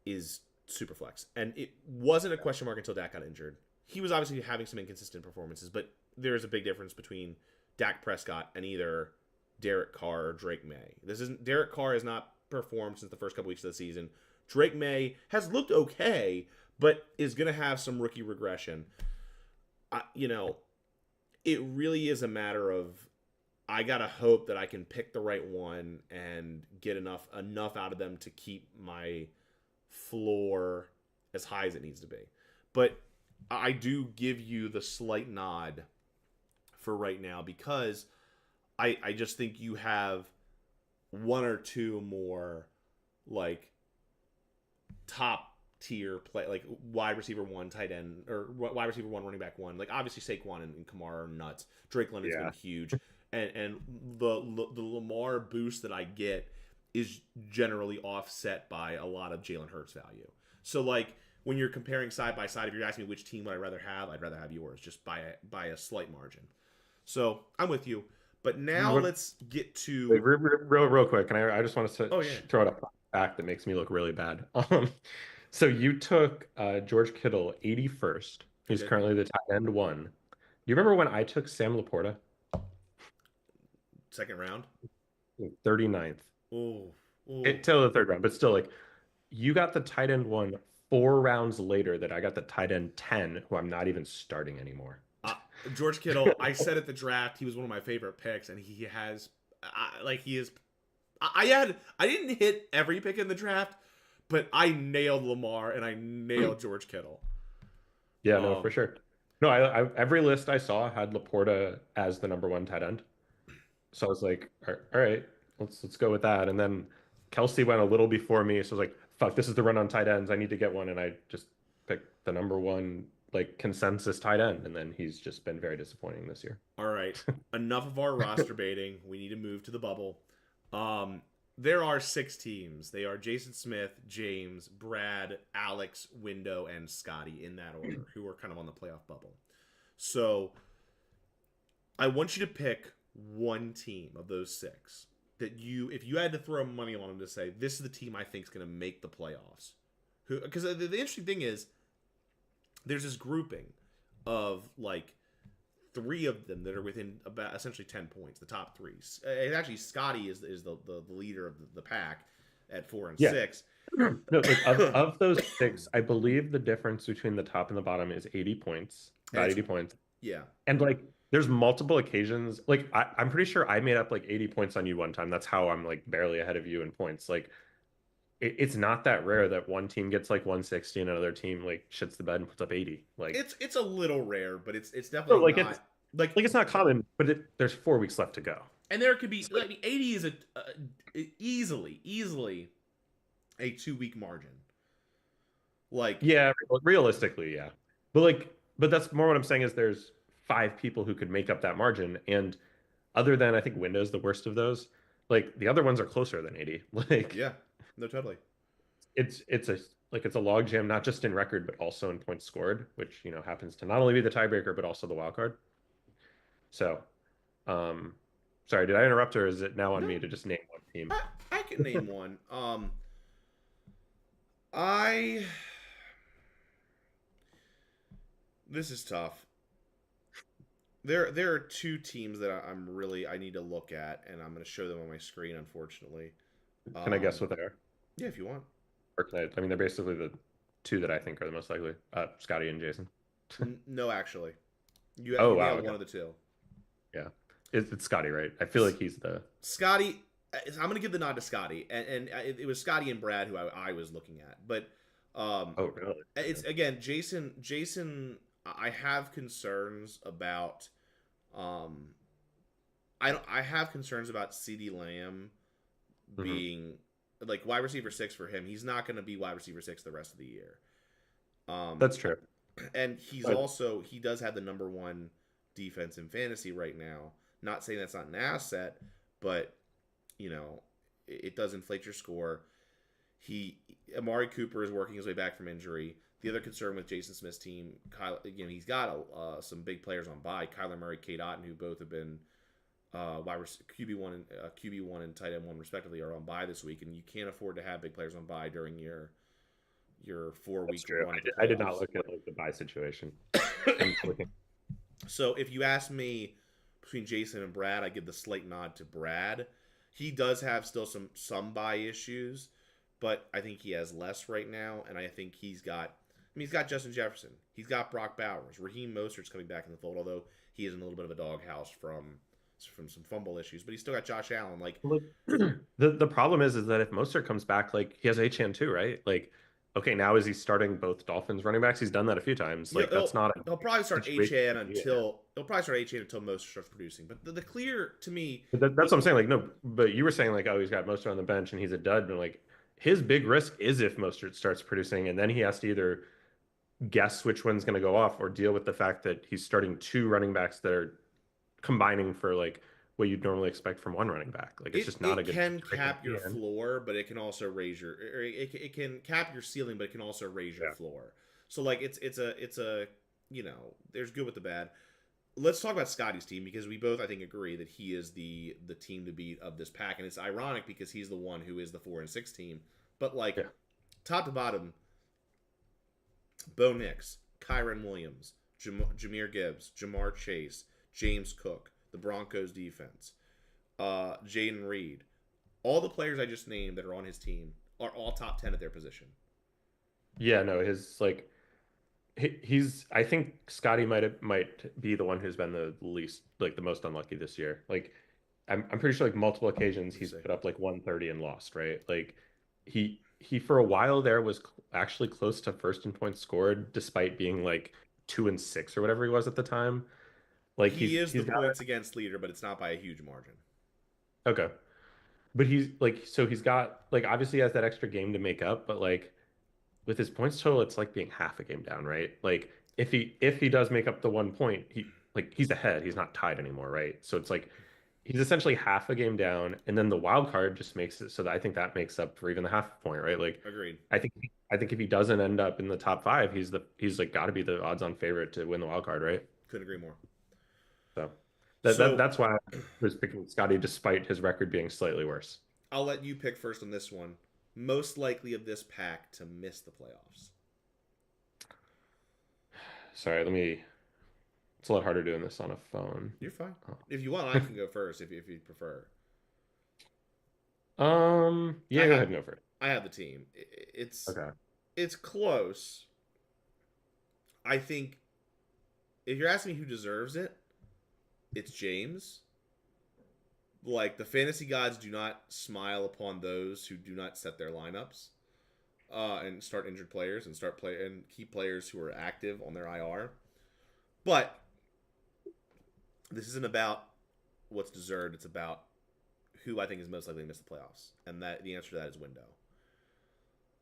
is Superflex. And it wasn't a question mark until Dak got injured. He was obviously having some inconsistent performances, but there is a big difference between Dak Prescott and either Derek Carr or Drake May. Derek Carr has not performed since the first couple weeks of the season. Drake May has looked okay, but is going to have some rookie regression. It really is a matter of I gotta hope that I can pick the right one and get enough out of them to keep my floor as high as it needs to be. But I do give you the slight nod for right now because I just think you have 1 or 2 more like top tier play, like wide receiver 1, tight end, or wide receiver 1, running back 1. Like obviously Saquon and Kamara are nuts. Drake London's been huge, and the Lamar boost that I get is generally offset by a lot of Jalen Hurts value. So like when you're comparing side by side, if you're asking me which team would I rather have, I'd rather have yours just by a slight margin. So I'm with you. But now let's get to Wait, real quick. And I just want to oh yeah. throw out a fact that makes me look really bad. So you took George Kittle 81st. He's currently the tight end 1. You remember when I took Sam Laporta? 2nd round. 39th. Oh, Till the 3rd round, but still, like you got the tight end 1 4 rounds later that I got the tight end 10, who I'm not even starting anymore. George Kittle, I said at the draft he was one of my favorite picks, and he has, he is. I didn't hit every pick in the draft, but I nailed Lamar and I nailed George Kittle. Yeah, no, for sure. No, every list I saw had Laporta as the number 1 tight end, so I was like, all right, let's go with that. And then Kelsey went a little before me, so I was like fuck, this is the run on tight ends. I need to get one, and I just picked the number one like consensus tight end, and then he's just been very disappointing this year. All right, enough of our roster baiting. We need to move to the bubble. Um, there are six teams. They are Jason Smith, James, Brad, Alex, Window, and Scotty in that order, who are kind of on the playoff bubble. So I want you to pick one team of those six that if you had to throw money on them to say this is the team I think is going to make the playoffs. Who? Because the interesting thing is, there's this grouping of like three of them that are within about essentially 10 points, the top three. Actually, Scotty is the leader of the pack at 4 and Yeah. 6. No, like of those six, I believe the difference between the top and the bottom is 80 points, And about it's, 80 points. yeah. And like there's multiple occasions. Like I'm pretty sure I made up like 80 points on you one time. That's how I'm like barely ahead of you in points. Like it's not that rare that one team gets like 160 and another team like shits the bed and puts up 80. Like It's a little rare, but it's so definitely like not like it's not common, but there's 4 weeks left to go. and there could be So, like 80 is easily a 2 week margin. Like yeah, realistically, yeah. But that's more what I'm saying is there's 5 people who could make up that margin, and other than I think Windows the worst of those, like the other ones are closer than 80. Like yeah, no, totally. it's a it's a log jam not just in record but also in points scored, which happens to not only be the tiebreaker but also the wild card. So, um, sorry, did I interrupt or is it now on No, me to just name one team? I can name one. I This is tough. There are two teams that I need to look at, and I'm going to show them on my screen. Unfortunately, Can I guess um, what they are? yeah, if you want. Or can I mean, they're basically the two that I think are the most likely. Scotty and Jason. No, actually, Oh you wow, nailed okay. one of the two. Yeah, it's Scotty, right? I feel like he's the Scotty. I'm going to give the nod to Scotty, and it was Scotty and Brad who I was looking at, but oh really? it's again Jason. I have concerns about. Um, I have concerns about CD Lamb Hmm. being like wide receiver 6 for him. He's not going to be wide receiver 6 the rest of the year. Um, That's true. and But he does have the number one defense in fantasy right now. Not saying that's not an asset, but it does inflate your score. He Amari Cooper is working his way back from injury. The other concern with Jason Smith's team, he's got some big players on bye. Kyler Murray, Kate Otten, who both have been QB1 and tight end one respectively, are on bye this week, and you can't afford to have big players on bye during your that's 4 week true. run of the I did not playoffs. look at like the buy situation. I'm looking. So if you ask me between Jason and Brad, I give the slight nod to Brad. He does have still some buy issues, but I think he has less right now, and I think he's got Justin Jefferson. He's got Brock Bowers. Raheem Mostert's coming back in the fold, although he is in a little bit of a doghouse from some fumble issues. But he's still got Josh Allen. Like, Look, the problem is that if Mostert comes back, like he has Achan too, right? Like, okay, now is he starting both Dolphins running backs? He's done that a few times. you know, Like, that's not a he'll probably start situation. HN until Mostert starts producing. But the clear to me, But that's what I'm saying. Like, no, but you were saying like, oh, he's got Mostert on the bench and he's a dud. But like, his big risk is if Mostert starts producing, and then he has to either guess which one's going to go off or deal with the fact that he's starting two running backs that are combining for like what you'd normally expect from one running back. Like, it's just not a it good can situation cap to your be in. floor, but it can also raise your or it can cap your ceiling, but it can also raise your Yeah, floor. So like it's a there's good with the bad. Let's talk about Scotty's team because we both I think agree that he is the team to beat of this pack, and it's ironic because he's the one who is the 4 and 6 team. But like yeah. top to bottom, Bo Nix, Kyron Williams, Jameer Gibbs, Jamar Chase, James Cook, the Broncos defense, Jaden Reed. All the players I just named that are on his team are all top 10 at their position. Yeah, no, his like he's I think Scotty might be the one who's been the least like the most unlucky this year. Like I'm pretty sure like multiple occasions Let me he's see. put up like 130 and lost, right? Like he for a while there was actually close to first in points scored despite being like 2 and 6 or whatever he was at the time. Like He is the he's got points against leader, but it's not by a huge margin. okay. but he's like, so he's got like obviously he has that extra game to make up, but like with his points total, it's like being half a game down, right? Like if he does make up the 1 point, he's ahead. He's not tied anymore, right? So it's like he's essentially half a game down, and then the wild card just makes it so that I think that makes up for even the half point, right? Like Agreed. I think I think if he doesn't end up in the top five, he's like got to be the odds-on favorite to win the wild card, right? Couldn't agree more. So So that's why I was picking Scotty despite his record being slightly worse. I'll let you pick first on this one. Most likely of this pack to miss the playoffs. Sorry, let me. It's a lot harder doing this on a phone. You're fine. If you want, I can go first if you prefer. I Yeah, go have ahead and go for it. I have the team. It's Okay. it's close. I think if you're asking me who deserves it, it's James. Like the fantasy gods do not smile upon those who do not set their lineups and start injured players and start play and keep players who are active on their IR. But this isn't about what's deserved. It's about who I think is most likely to miss the playoffs, and that the answer to that is Window.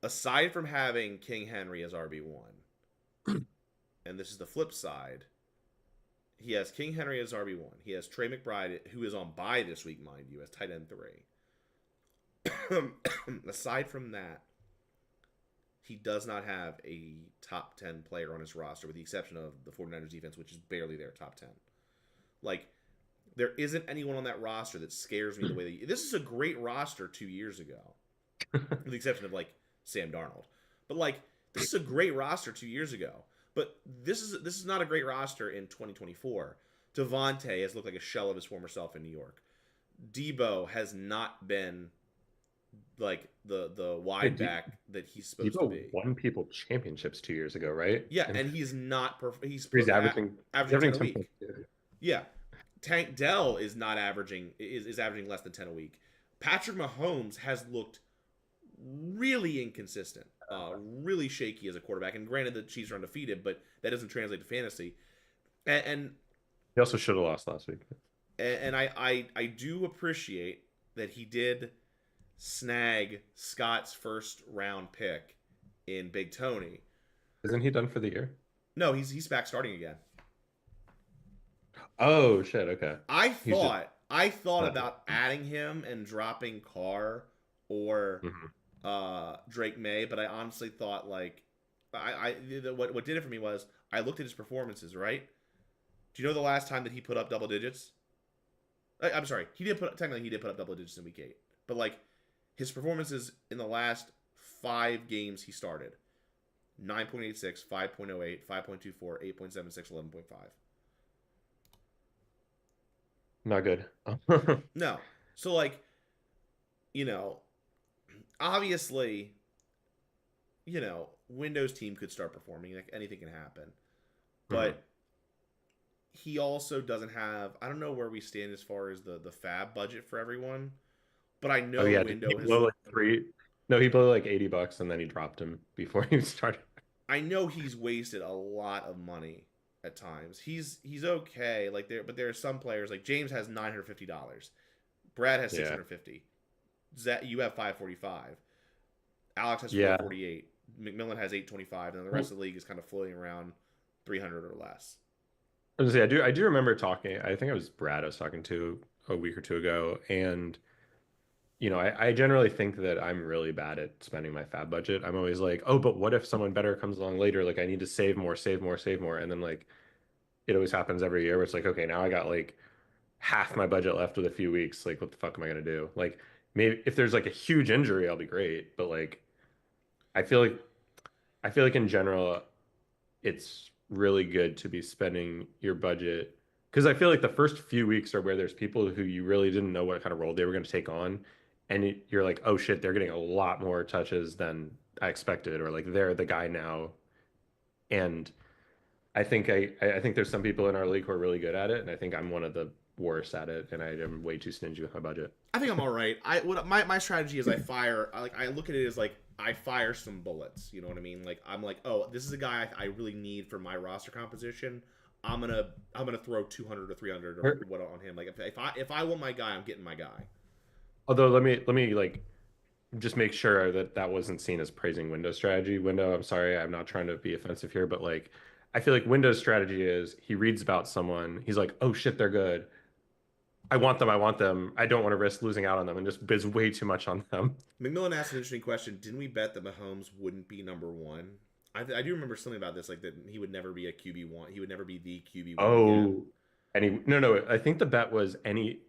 Aside from having King Henry as RB1, and this is the flip side, he has King Henry as RB1. He has Trey McBride, who is on bye this week, mind you, as tight end 3. Aside from that, he does not have a top 10 player on his roster, with the exception of the 49ers defense, which is barely their top 10. Like, there isn't anyone on that roster that scares me the way that... This is a great roster 2 years ago, with the exception of, like, Sam Darnold. But, like, this is a great roster 2 years ago. But this is not a great roster in 2024. Devontae has looked like a shell of his former self in New York. Debo has not been like the wide back that he's supposed to Debo be. won people championships 2 years ago, right? Yeah, and he's not he's averaging averaging 10 a 10 week. points. Yeah. Tank Dell is not averaging is averaging less than 10 a week. Patrick Mahomes has looked really inconsistent, really shaky as a quarterback. And granted, the Chiefs are undefeated, but that doesn't translate to fantasy. And He also should have lost last week. I do appreciate that he did snag Scott's first round pick in Big Tony. Isn't he done for the year? No, he's back starting again. Oh shit, okay. I thought about adding him and dropping Carr or Drake May, but I honestly thought like what did it for me was I looked at his performances, right? Do you know the last time that he put up double digits? I'm sorry, he did put up double digits in week 8, but like his performances in the last 5 games he started: 9.86, 5.08, 5.24, 8.76, 11.5. Not good. No. So, like, you know, obviously, you know, Windows team could start performing. Like, anything can happen. But he also doesn't have... I don't know where we stand as far as the fab budget for everyone. But I know Window has... like 3. No, he blew like $80 and then he dropped him before he started. I know he's wasted a lot of money at times. He's okay. Like there are some players like James has $950. Brad has $650. You have $545. Alex has $448. McMillan has $825, and the rest of the league is kind of floating around $300 or less. I was gonna say I do remember talking. I think it was Brad I was talking to a week or two ago, and I generally think that I'm really bad at spending my fab budget. I'm always like, oh, but what if someone better comes along later? Like I need to save more, save more, save more, and then like it always happens every year where it's like, okay, now I got like half my budget left with a few weeks. Like, what the fuck am I gonna do? Like, maybe if there's like a huge injury, I'll be great. But like, I feel like in general, it's really good to be spending your budget because I feel like the first few weeks are where there's people who you really didn't know what kind of role they were going to take on, and you're like, oh shit, they're getting a lot more touches than I expected, or like they're the guy now, and I think there's some people in our league who are really good at it, and I think I'm one of the worst at it, and I am way too stingy with my budget. I think I'm all right. My strategy is I look at it as like I fire some bullets. You know what I mean? Like I'm like, oh, this is a guy I really need for my roster composition. I'm gonna throw 200 or 300 or what on him. Like if I want my guy, I'm getting my guy. Although let me like just make sure that that wasn't seen as praising Windows strategy. Window, I'm sorry, I'm not trying to be offensive here, but like I feel like Windows strategy is he reads about someone, he's like, oh shit, they're good. I want them, I want them. I don't want to risk losing out on them and just bids way too much on them. McMillan asked an interesting question. Didn't we bet that Mahomes wouldn't be number one? I do remember something about this, like that he would never be a QB1. He would never be the QB1 again. Oh, any no, no, I think the bet was any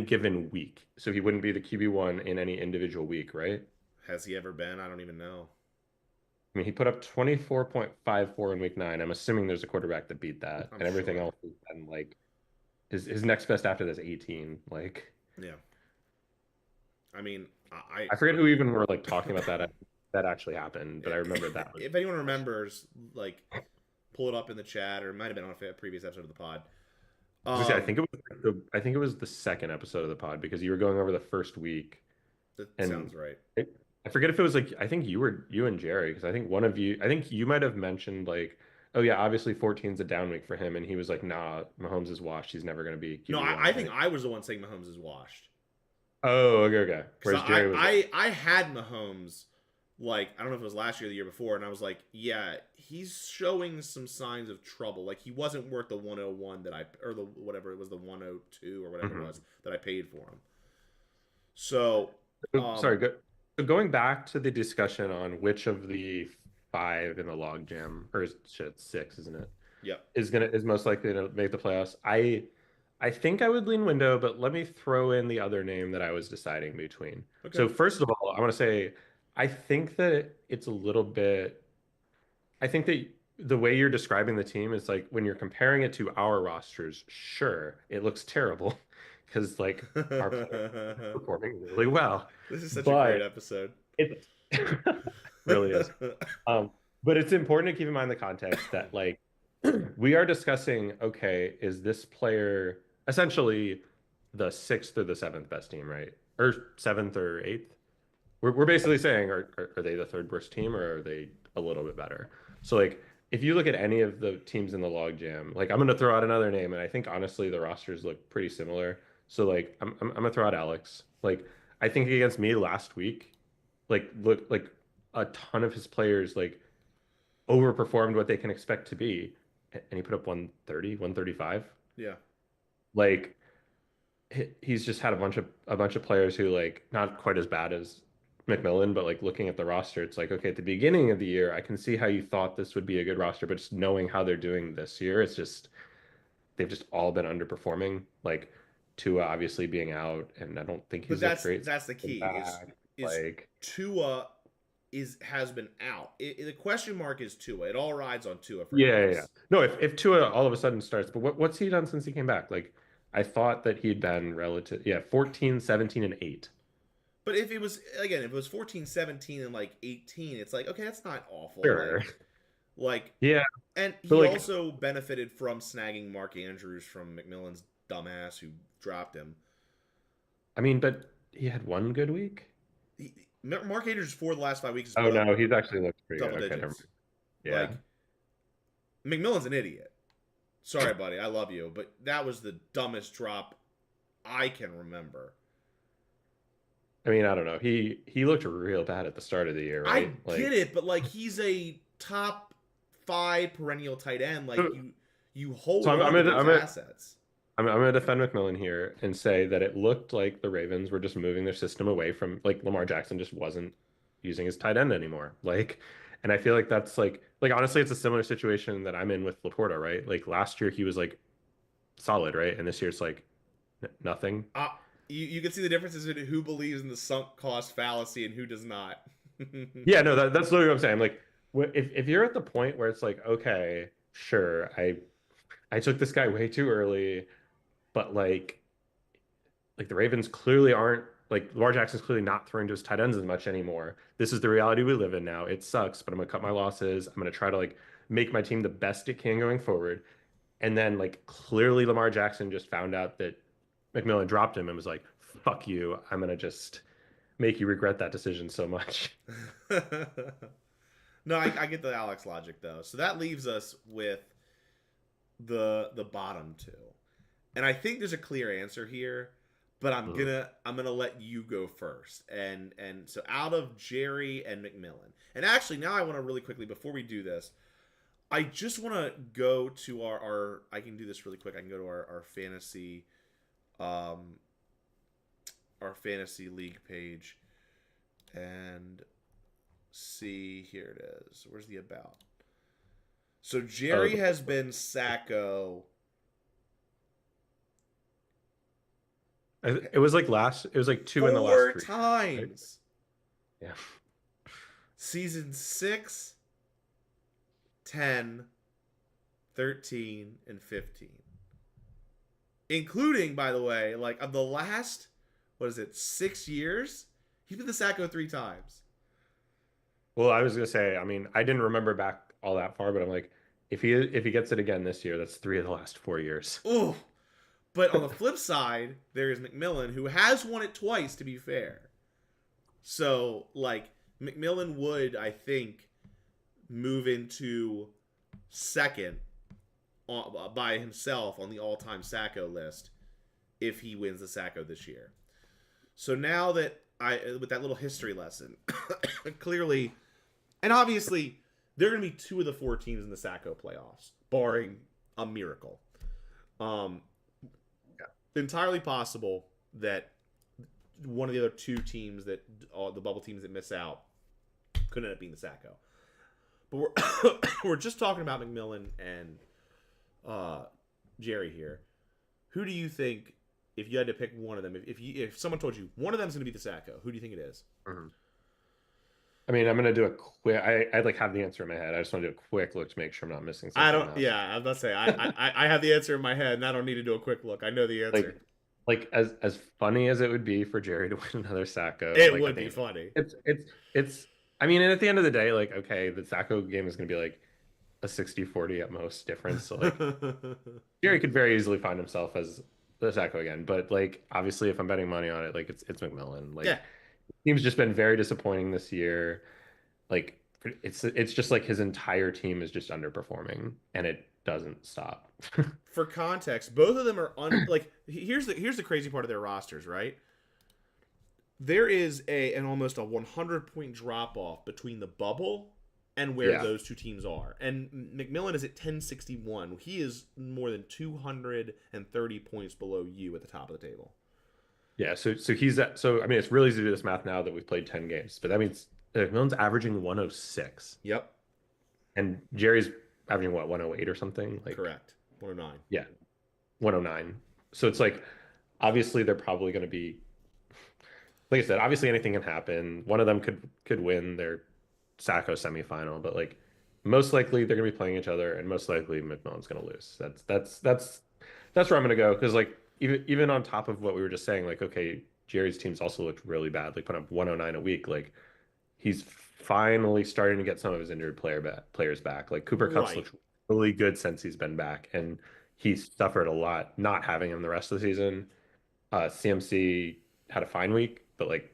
given week. So he wouldn't be the QB1 in any individual week, right? Has he ever been? I don't even know. I mean, he put up 24.54 in week 9. I'm assuming there's a quarterback that beat that, I'm and everything sure. else has been like his next best after this 18. Like Yeah. I mean, I I forget who even were like talking about that actually happened, but I remember that was if anyone remembers, like, pull it up in the chat, or it might have been on a previous episode of the pod. I was gonna say, Um, I think it was the second episode of the pod because you were going over the first week, that and sounds right. I forget if it was like I think you and Jerry because I think one of you I think you might have mentioned like oh yeah obviously 14 is a down week for him and he was like nah Mahomes is washed he's never gonna be No, QB1 I I think think I was the one saying Mahomes is washed. oh okay Because whereas Jerry was like I had Mahomes, like, I don't know if it was last year or the year before, and I was like, yeah, he's showing some signs of trouble. Like, he wasn't worth the 101 that or the whatever it was, the 102 or whatever it mhm. was that I paid for him. So, Sorry, um, so going back to the discussion on which of the five in the logjam, or shit, six, isn't it? yep. Is most likely to make the playoffs. I think I would lean window, but let me throw in the other name that I was deciding between. Okay. So first of all, I want to say I think that it's a little bit. I think that the way you're describing the team is like when you're comparing it to our rosters, sure, it looks terrible because like our players are performing really well, This is such a great but episode. it really is. But it's important to keep in mind the context that like we are discussing, okay, is this player essentially the sixth or the seventh best team, right? Or seventh or eighth? We're basically saying, are they the third worst team or are they a little bit better? So like if you look at any of the teams in the log jam, like I'm gonna throw out another name, and I think honestly the rosters look pretty similar. So like I'm gonna throw out Alex. Like I think against me last week, like look like a ton of his players like overperformed what they can expect to be, and he put up 130, 135. Yeah. Like he's just had a bunch of players who like not quite as bad as McMillan, but like looking at the roster, it's like okay, at the beginning of the year, I can see how you thought this would be a good roster, but just knowing how they're doing this year, it's just they've just all been underperforming. Like Tua obviously being out, and I don't think But he's looked great since that's the he's been key back. is Like Tua is has been out. The question mark is Tua. It all rides on Tua for yeah, yeah, yeah. Alex. No, if Tua all of a sudden starts, but what's he done since he came back? Like I thought that he'd been relative, yeah, 14, 17, and 8. But if it was again, if it was 14, 17, and like 18, it's like, okay, that's not awful. Sure. Like Yeah, and but he like also benefited from snagging Mark Andrews from McMillan's dumbass who dropped him. I mean, but he had one good week. Mark Andrews for the last 5 weeks has Oh put up no, he's actually looked pretty good. double Okay, never digits. mind. Yeah. Like McMillan's an idiot. Sorry, buddy, I love you, but that was the dumbest drop I can remember. I mean, I don't know. He looked real bad at the start of the year, I right? Like get it, but like he's a top five perennial tight end. Like so, you so hold I'm on to gonna those I'm gonna assets. I'm gonna defend McMillan here and say that it looked like the Ravens were just moving their system away from like Lamar Jackson just wasn't using his tight end anymore. Like, and I feel like that's like honestly, it's a similar situation that I'm in with Laporta, right? Like last year he was like solid, right? And this year it's like nothing. Uh, you can see the differences in who believes in the sunk cost fallacy and who does not. Yeah, no, that's literally what I'm saying. Like, if you're at the point where it's like, okay, sure, I took this guy way too early, but like the Ravens clearly aren't like Lamar Jackson's clearly not throwing to his tight ends as much anymore. This is the reality we live in now. It sucks, but I'm gonna cut my losses. I'm gonna try to like make my team the best it can going forward. And then like clearly Lamar Jackson just found out that McMillan dropped him and was like, fuck you. I'm gonna just make you regret that decision so much. No, I get the Alex logic though. So that leaves us with the bottom two, and I think there's a clear answer here. but Mhm. I'm gonna let you go first. And so out of Jerry and McMillan, and actually now I want to really quickly before we do this, I just want to go to our. I can do this really quick. I can go to um, our fantasy league page and see. Here it is. Where's the about? So Oh, Jerry has been Sacko it was like it was like two in the last four three, right? times. Yeah. Season 6, 10, 13, and 15. Including, by the way, like of the last, what is it, 6 years? He's been the Sacko 3 times. Well, I was gonna say, I mean, I didn't remember back all that far, but I'm like, if he gets it again this year, that's three of the last 4 years. Ooh. But on the flip side, there is McMillan, who has won it twice, to be fair. So, like, McMillan would, I think, move into second by himself on the all-time Sacco list if he wins the Sacco this year. So now that with that little history lesson, clearly, and obviously, they're going to be two of the 4 teams in the Sacco playoffs, barring a miracle. Um, Entirely possible that one of the other two teams that the bubble teams that miss out could end up being the Sacco. But we're just talking about McMillan and uh, Jerry here. Who do you think, if you had to pick one of them, if someone told you one of them is going to be the Sacco, who do you think it is? Mhm. I mean, I'm gonna do a quick. I'd like have the answer in my head. I just want to do a quick look to make sure I'm not missing I something don't. else. Yeah, I was about to say I have the answer in my head, and I don't need to do a quick look. I know the Like, answer. as funny as it would be for Jerry to win another Sacco, It like I would be think funny. it's. I mean, and at the end of the day, like, okay, the Sacco game is gonna be like a 60-40 at most difference. So like Jerry could very easily find himself as the Sacco again. But like obviously if I'm betting money on it, like it's McMillan. Yeah, Like team's just been very disappointing this year. Like it's just like his entire team is just underperforming and it doesn't stop. for context, both of them are like here's the crazy part of their rosters, right? There is an almost a 100 point drop off between the bubble and where Yeah. those two teams are. And McMillan is at 1061. He is more than 230 points below you at the top of the table. Yeah, so he's at so I mean it's really easy to do this math now that we've played 10 games, but that means McMillan's averaging 106 Yep, and Jerry's averaging what, 108 or something? Like correct. 109. yeah, 109. So it's like obviously they're probably going to be like I said, obviously anything can happen. One of them could win their Sacco semifinal, but like most likely they're gonna be playing each other, and most likely McMillan's gonna lose. That's where I'm gonna go because like even on top of what we were just saying, like okay, Jerry's teams also looked really bad, like put up 109 a week. Like he's finally starting to get some of his injured players back. Like Cooper Cup's Right. looked really good since he's been back, and he's suffered a lot not having him the rest of the season. CMC had a fine week, but like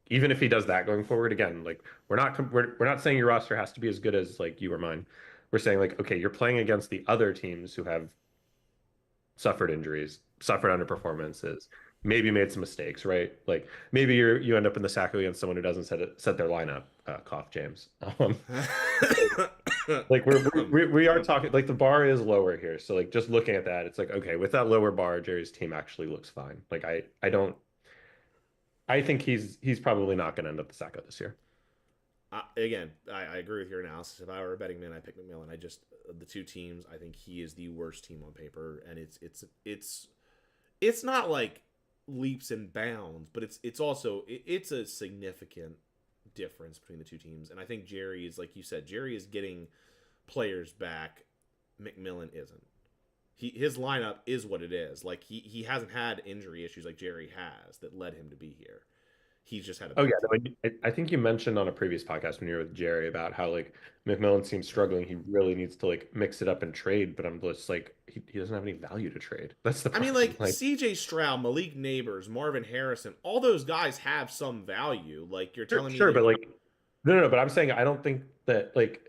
even if he does that going forward, again, like we're not saying your roster has to be as good as like you or mine. We're saying like okay, you're playing against the other teams who have suffered injuries, suffered underperformances, maybe made some mistakes, right? Like maybe you end up in the sack against someone who doesn't set their lineup. Cough, James. Like we are talking like the bar is lower here, so like just looking at that, it's like okay, with that lower bar, Jerry's team actually looks fine. Like I don't I think he's probably not going to end up the Sacco this year. Again, I agree with your analysis. If I were a betting man, I'd pick McMillan. I just the two teams. I think he is the worst team on paper, and it's not like leaps and bounds, but it's also it's a significant difference between the two teams. And I think Jerry is like you said, Jerry is getting players back. McMillan isn't. His lineup is what it is. Like he hasn't had injury issues like Jerry has that led him to be here. He's just had a Oh yeah, bad no, team. I think you mentioned on a previous podcast when you were with Jerry about how like McMillan seems struggling. He really needs to like mix it up and trade, but I'm just like he doesn't have any value to trade. That's the I mean, problem. like Like C.J. Stroud, Malik Neighbors, Marvin Harrison, all those guys have some value. Like you're sure, telling me sure, that but like no, but I'm saying I don't think that like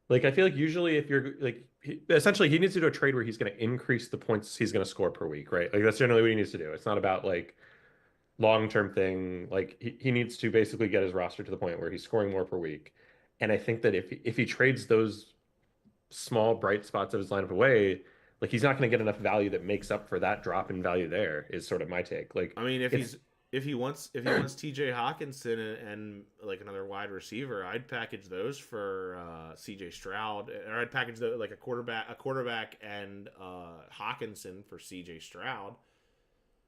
Like I feel like usually if you're like essentially he needs to do a trade where he's going to increase the points he's going to score per week, right? Like that's generally what he needs to do. It's not about like long-term thing. Like he needs to basically get his roster to the point where he's scoring more per week. And I think that if he trades those small bright spots of his lineup away, like he's not going to get enough value that makes up for that drop in value there, is sort of my take. Like I mean, it's if he wants T.J. Hawkinson and like another wide receiver, I'd package those for C.J. Stroud, or I'd package like a quarterback and Hawkinson for C.J. Stroud.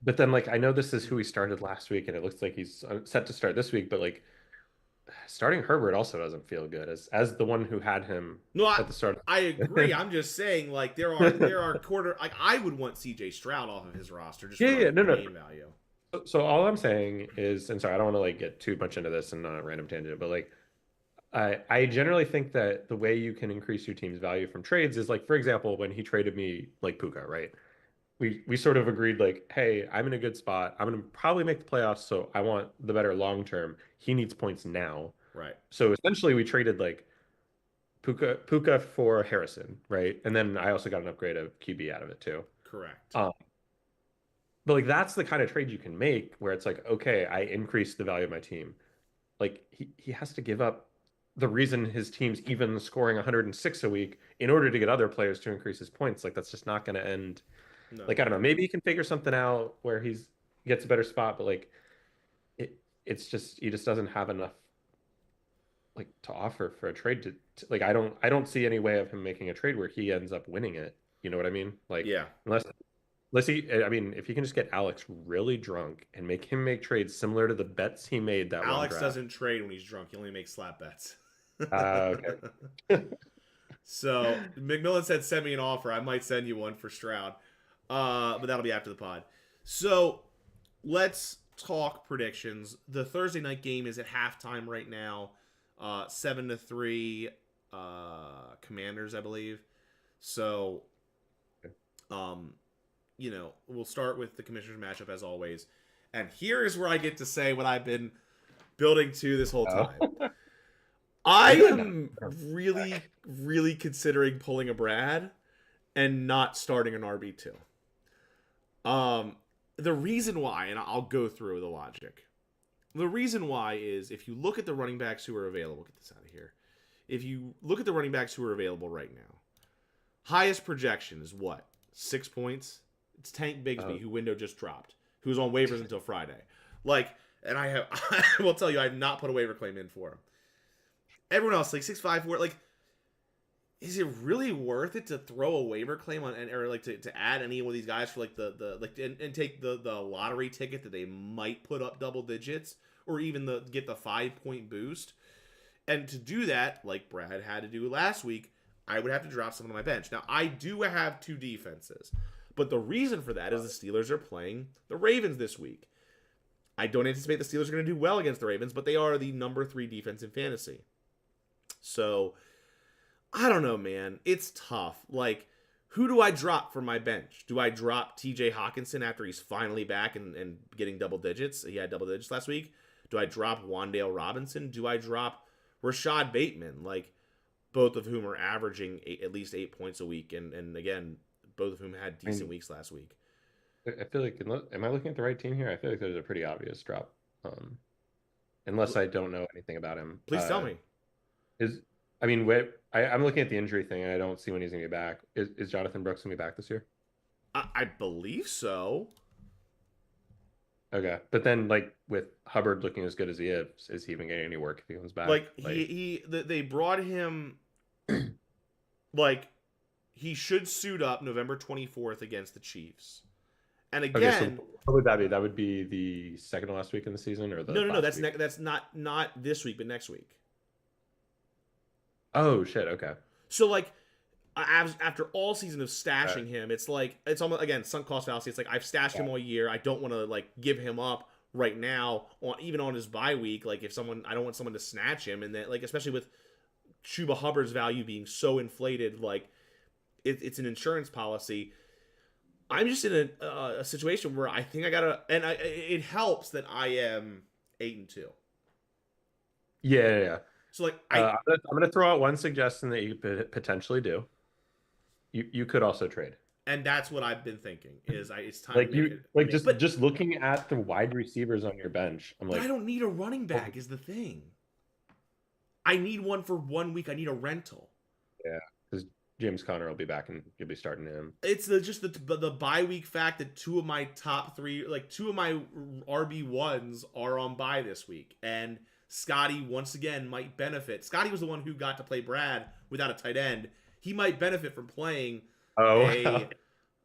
but then like I know this is who he started last week and it looks like he's set to start this week, but like starting Herbert also doesn't feel good as the one who had him No, at the start. I agree. I'm just saying, like there are quarter like I would want C.J. Stroud off of his roster just Yeah, for yeah, no, no. game value. So all I'm saying is, and sorry, I don't want to like get too much into this and not a random tangent, but like I generally think that the way you can increase your team's value from trades is like, for example, when he traded me like Puka, right? We sort of agreed like, hey, I'm in a good spot. I'm gonna probably make the playoffs, so I want the better long term. He needs points now. Right. So essentially we traded like Puka for Harrison, right? And then I also got an upgrade of QB out of it too. Correct. Um, but like that's the kind of trade you can make where it's like, okay, I increase the value of my team. Like he has to give up the reason his team's even scoring 106 a week in order to get other players to increase his points. Like that's just not going to end. No. Like I don't know, maybe he can figure something out where he's gets a better spot, but like it's just he just doesn't have enough like to offer for a trade like I don't see any way of him making a trade where he ends up winning it. You know what I mean? Like Yeah. unless he I mean if he can just get Alex really drunk and make him make trades similar to the bets he made that one Alex draft. doesn't trade when he's drunk. He only makes slap bets. Okay. So McMillan said send me an offer. I might send you one for Stroud. But that'll be after the pod. So let's talk predictions. The Thursday night game is at halftime right now. 7-3 Commanders, I believe. So we'll start with the Commissioners matchup as always. And here is where I get to say what I've been building to this whole Oh. time. I You're really not. am really, really considering pulling a Brad and not starting an RB2. The reason why, and I'll go through the logic. The reason why is if you look at the running backs who are available, get this out of here. If you look at the running backs who are available right now, highest projection is what? 6 points? It's Tank Bigsby, who window just dropped, who was on waivers until Friday. And I will tell you, I have not put a waiver claim in for him. Everyone else, like 6'5", 4, like, is it really worth it to throw a waiver claim on, or like to add any one of these guys for like and take the lottery ticket that they might put up double digits, or even get the 5-point boost? And to do that, like Brad had to do last week, I would have to drop someone on my bench. Now I do have 2 defenses, but the reason for that is the Steelers are playing the Ravens this week. I don't anticipate the Steelers are going to do well against the Ravens, but they are the number 3 defense in fantasy. So, I don't know, man. It's tough. Like, who do I drop from my bench? Do I drop TJ Hawkinson after he's finally back and getting double digits? He had double digits last week. Do I drop Wan'Dale Robinson? Do I drop Rashad Bateman? Like, both of whom are averaging at least 8 points a week. And again, both of whom had decent weeks last week. I feel like, am I looking at the right team here? I feel like there's a pretty obvious drop. Unless I don't know anything about him. Please tell me. I mean, I'm looking at the injury thing, and I don't see when he's going to be back. Is Jonathan Brooks going to be back this year? I believe so. Okay, but then like with Hubbard looking as good as he is he even getting any work if he comes back? Like they brought him. Like, he should suit up November 24th against the Chiefs. And again, okay, so what would that be? That would be the second to last week in the season, or the no. last week? That's not this week, but next week. Oh shit. Okay. So like, after all season of stashing him, it's like it's almost again sunk cost fallacy. It's like I've stashed him all year. I don't want to like give him up right now, even on his bye week. Like I don't want someone to snatch him, and then like especially with Chuba Hubbard's value being so inflated, like it's an insurance policy. I'm just in a situation where I think I gotta, and it helps that I am 8-2. Yeah. So like I I'm gonna throw out one suggestion that you could potentially do. You could also trade. and that's what I've been thinking is it's time to Like make you it. like But just looking at the wide receivers on your bench, I'm but I like, don't need a running oh, back is the thing. I need one for 1 week. I need a rental. yeah, because James Conner will be back and you'll be starting him. It's just the bye week fact that two of my top three, like two of my RB1s are on bye this week, and Scotty once again might benefit. Scotty was the one who got to play Brad without a tight end. He might benefit from playing Oh,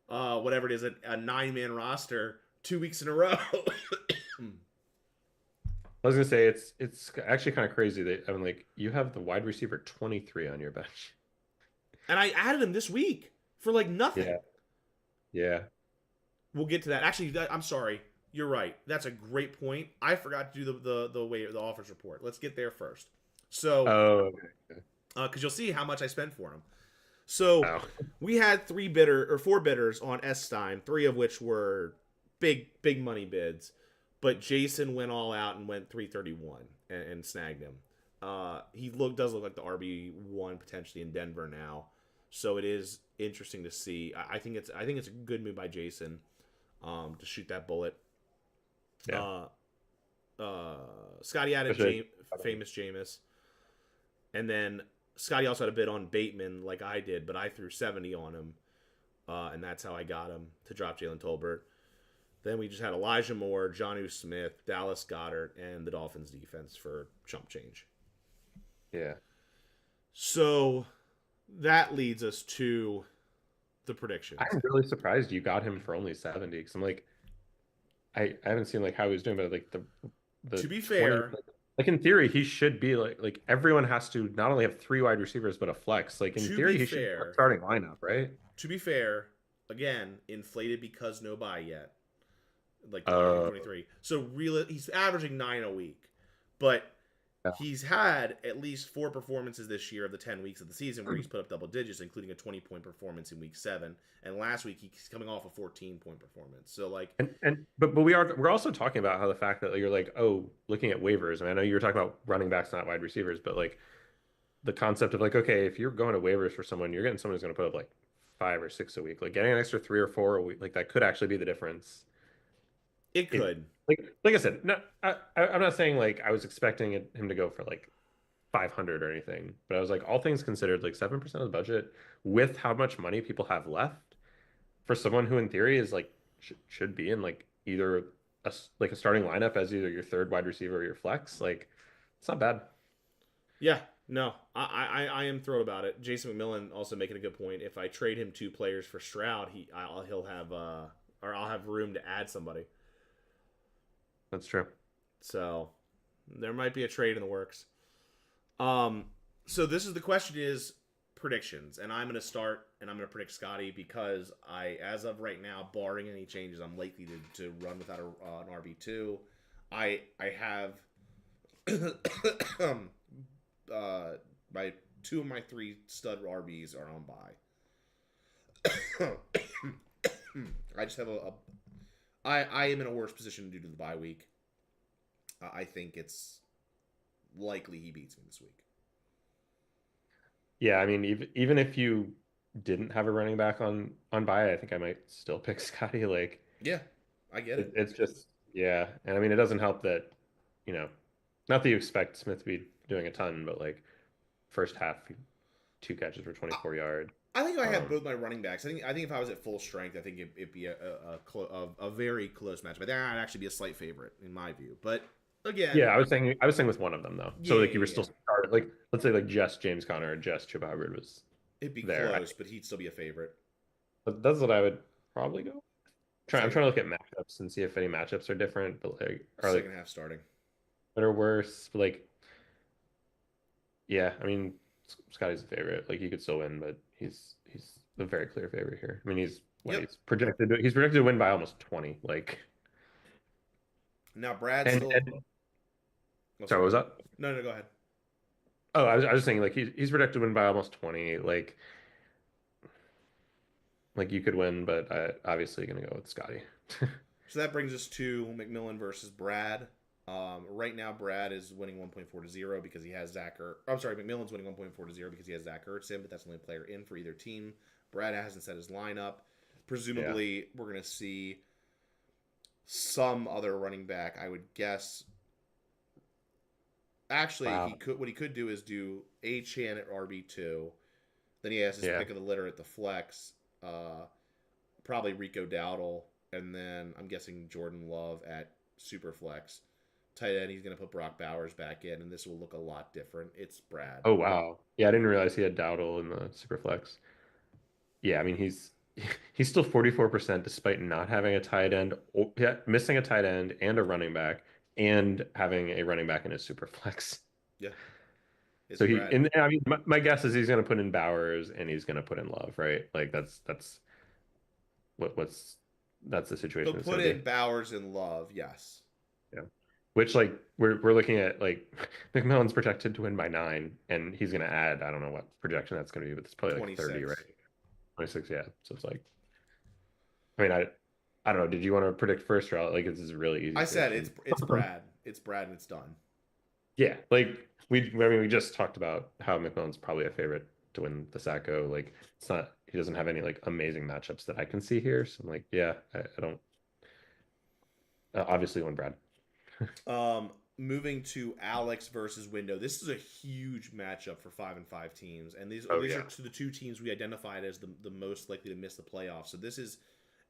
a whatever it is, a 9-man roster 2 weeks in a row. I was gonna say it's actually kind of crazy that I'm like you have the wide receiver 23 on your bench. And I added him this week for like Yeah, nothing. yeah. We'll get to that. Actually, I'm sorry. You're right. That's a great point. I forgot to do the offers report. Let's get there first. So, Oh, okay. because you'll see how much I spent for him. So, Oh, we had four bidders on S Stein, three of which were big money bids. But Jason went all out and went 331 and snagged him. He does look like the RB1 potentially in Denver now, so it is interesting to see. I think it's a good move by Jason, to shoot that bullet. yeah. Uh, Scotty added Especially, famous Jameis, and then Scotty also had a bid on Bateman like I did, but I threw 70 on him, and that's how I got him to drop Jalen Tolbert. Then we just had Elijah Moore, Jonnu Smith, Dallas Goddard, and the Dolphins defense for chump change. yeah. So that leads us to the predictions. I'm really surprised you got him for only 70 because I'm like I haven't seen like how he was doing, but like the To be 20 fair, like in theory he should be like everyone has to not only have three wide receivers but a flex. Like in to be theory he should be a fair, starting lineup, right? to be fair, again, inflated because no buy yet. Like the Uh, 23. So really he's averaging 9 a week. But yeah. he's had at least 4 performances this year of the 10 weeks of the season where he's put up double digits, including a 20-point performance in week 7. And last week he's coming off a 14-point performance. So like But we're also talking about how the fact that you're like, oh, looking at waivers, and I know you were talking about running backs, not wide receivers, but like the concept of like, okay, if you're going to waivers for someone, you're getting someone who's going to put up like 5 or 6 a week. Like getting an extra 3 or 4 a week, like that could actually be the difference. it It could. like I said, no, I'm not saying like I was expecting him to go for like 500 or anything, but I was like, all things considered, like 7% of the budget with how much money people have left for someone who in theory is like should be in like either like a starting lineup as either your third wide receiver or your flex, like it's not bad. Yeah, no, I am thrilled about it. Jason McMillan also making a good point. If I trade him 2 players for Stroud, he'll have or I'll have room to add somebody. That's true. So there might be a trade in the works. Um, so this is the question is predictions, and I'm going to start and I'm going to predict Scotty because as of right now, barring any changes, I'm likely to run without an RB2. I have my two of my three stud RBs are on bye. I just have I am in a worse position due to the bye week. I think it's likely he beats me this week. Yeah, I mean, even if you didn't have a running back on bye, I think I might still pick Scotty. Like Yeah, I get it. it's just yeah, and I mean, it doesn't help that you know, not that you expect Smith to be doing a ton, but like first half, 2 catches for I, 24 yards. I think if I had Um, both my running backs. I think if I was at full strength, I think it'd be a very close match. But then I'd actually be a slight favorite in my view. But yeah, again, I was saying with one of them though. So yeah, like yeah, you were yeah. still started like let's say like just James Conner or just Chuba Hubbard was It'd be there. close, but he'd still be a favorite. But that's what I would probably go. I'm Second trying to look at matchups and see if any matchups are different, but like are like second half starting. better or worse. But like yeah, I mean Scotty's a favorite. Like he could still win, but he's a very clear favorite here. I mean Yep. he's projected to win by almost 20. Like Now Brad and still. Oh, sorry, sorry. what was Go ahead. that? No, no, go ahead. Oh, I was saying like he's projected to win by almost 20. Like you could win, but I obviously gonna go with Scotty. So that brings us to McMillan versus Brad. Right now, Brad is winning 1.4 to 0 because he has Zach Ertz. I'm sorry, McMillan's winning 1.4 to 0 because he has Zach Ertz in, but that's the only player in for either team. Brad hasn't set his lineup. Yeah. Presumably, we're going to see some other running back. I would guess. Actually, he Wow. could. What he could do is do A Chan at RB2. Then he has his Yeah. pick of the litter at the flex. Probably Rico Dowdle, and then I'm guessing Jordan Love at super flex. Tight end, he's going to put Brock Bowers back in, and this will look a lot different. It's Brad. Oh wow. Yeah, I didn't realize he had Dowdle in the Superflex. Yeah, I mean he's still 44% despite not having a tight end, yeah, missing a tight end and a running back, and having a running back in his Superflex. Yeah, it's So Brad. and I mean, my guess is he's going to put in Bowers and he's going to put in Love, right? Like that's what's that's the He'll situation it's put going to in be. Bowers and Love, yes. Yeah. Which like we're looking at like McMillan's projected to win by 9 and he's going to add I don't know what projection that's going to be, but it's probably like 30, right? 26. 26, yeah. So it's like I mean I don't know. Did you want to predict first route? Like this is a really easy I said prediction. it's Brad. It's Brad and it's done. Yeah, like I mean we just talked about how McMillan's probably a favorite to win the Sacko. Like it's not he doesn't have any like amazing matchups that I can see here. So I'm like, yeah, I don't obviously win Brad. Moving to Alex versus Window. This is a huge matchup for 5 and 5 teams, and Oh these are yeah. the two teams we identified as the most likely to miss the playoffs. So this is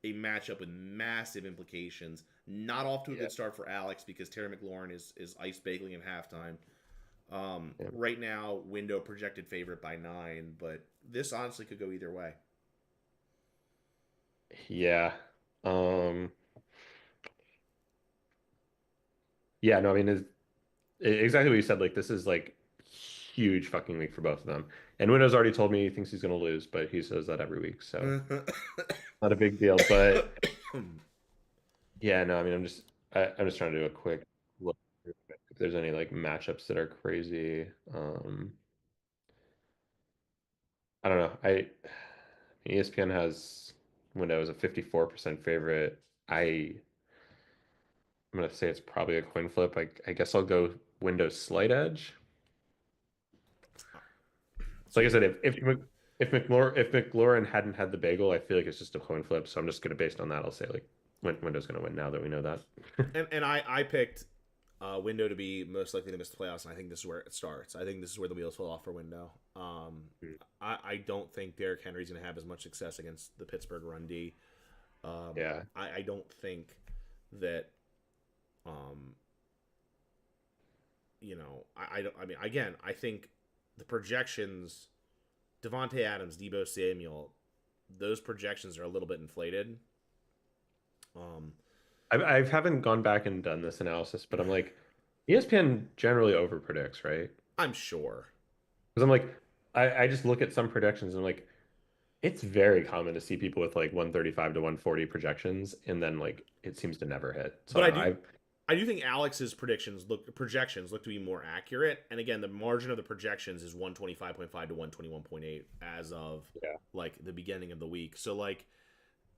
a matchup with massive implications. Not off to a Yeah. good start for Alex because Terry McLaurin is ice bageling at halftime. Yeah. Right now, Window projected favorite by 9, but this honestly could go either way. Yeah. Um yeah, no, I mean exactly what you said. Like this is like huge fucking week for both of them. And Windows already told me he thinks he's gonna lose, but he says that every week, so not a big deal. But yeah, no, I mean I'm just trying to do a quick look if there's any like matchups that are crazy. I don't know. ESPN has Windows a 54% favorite. I'm gonna say it's probably a coin flip. I guess I'll go Windows slight edge. So Like I you're said, if McLaurin hadn't had the bagel, I feel like it's just a coin flip. So I'm just gonna based on that, I'll say like Windows gonna win now that we know that. and I picked Window to be most likely to miss the playoffs, and I think this is where it starts. I think this is where the wheels fall off for Window. I don't think Derrick Henry's going to have as much success against the Pittsburgh run D. Yeah. I don't think that um, I don't. I mean, again, I think the projections, Devonte Adams, Debo Samuel, those projections are a little bit inflated. Um, I haven't gone back and done this analysis, but I'm like, ESPN generally over predicts, right? I'm sure, Because I'm like, I just look at some predictions and I'm like, it's very common to see people with like 135 to 140 projections, and then like it seems to never hit. So but I I don't know. do. I do think Alex's projections look to be more accurate, and again, the margin of the projections is 125.5 to 121.8 as of Yeah. like the beginning of the week. So like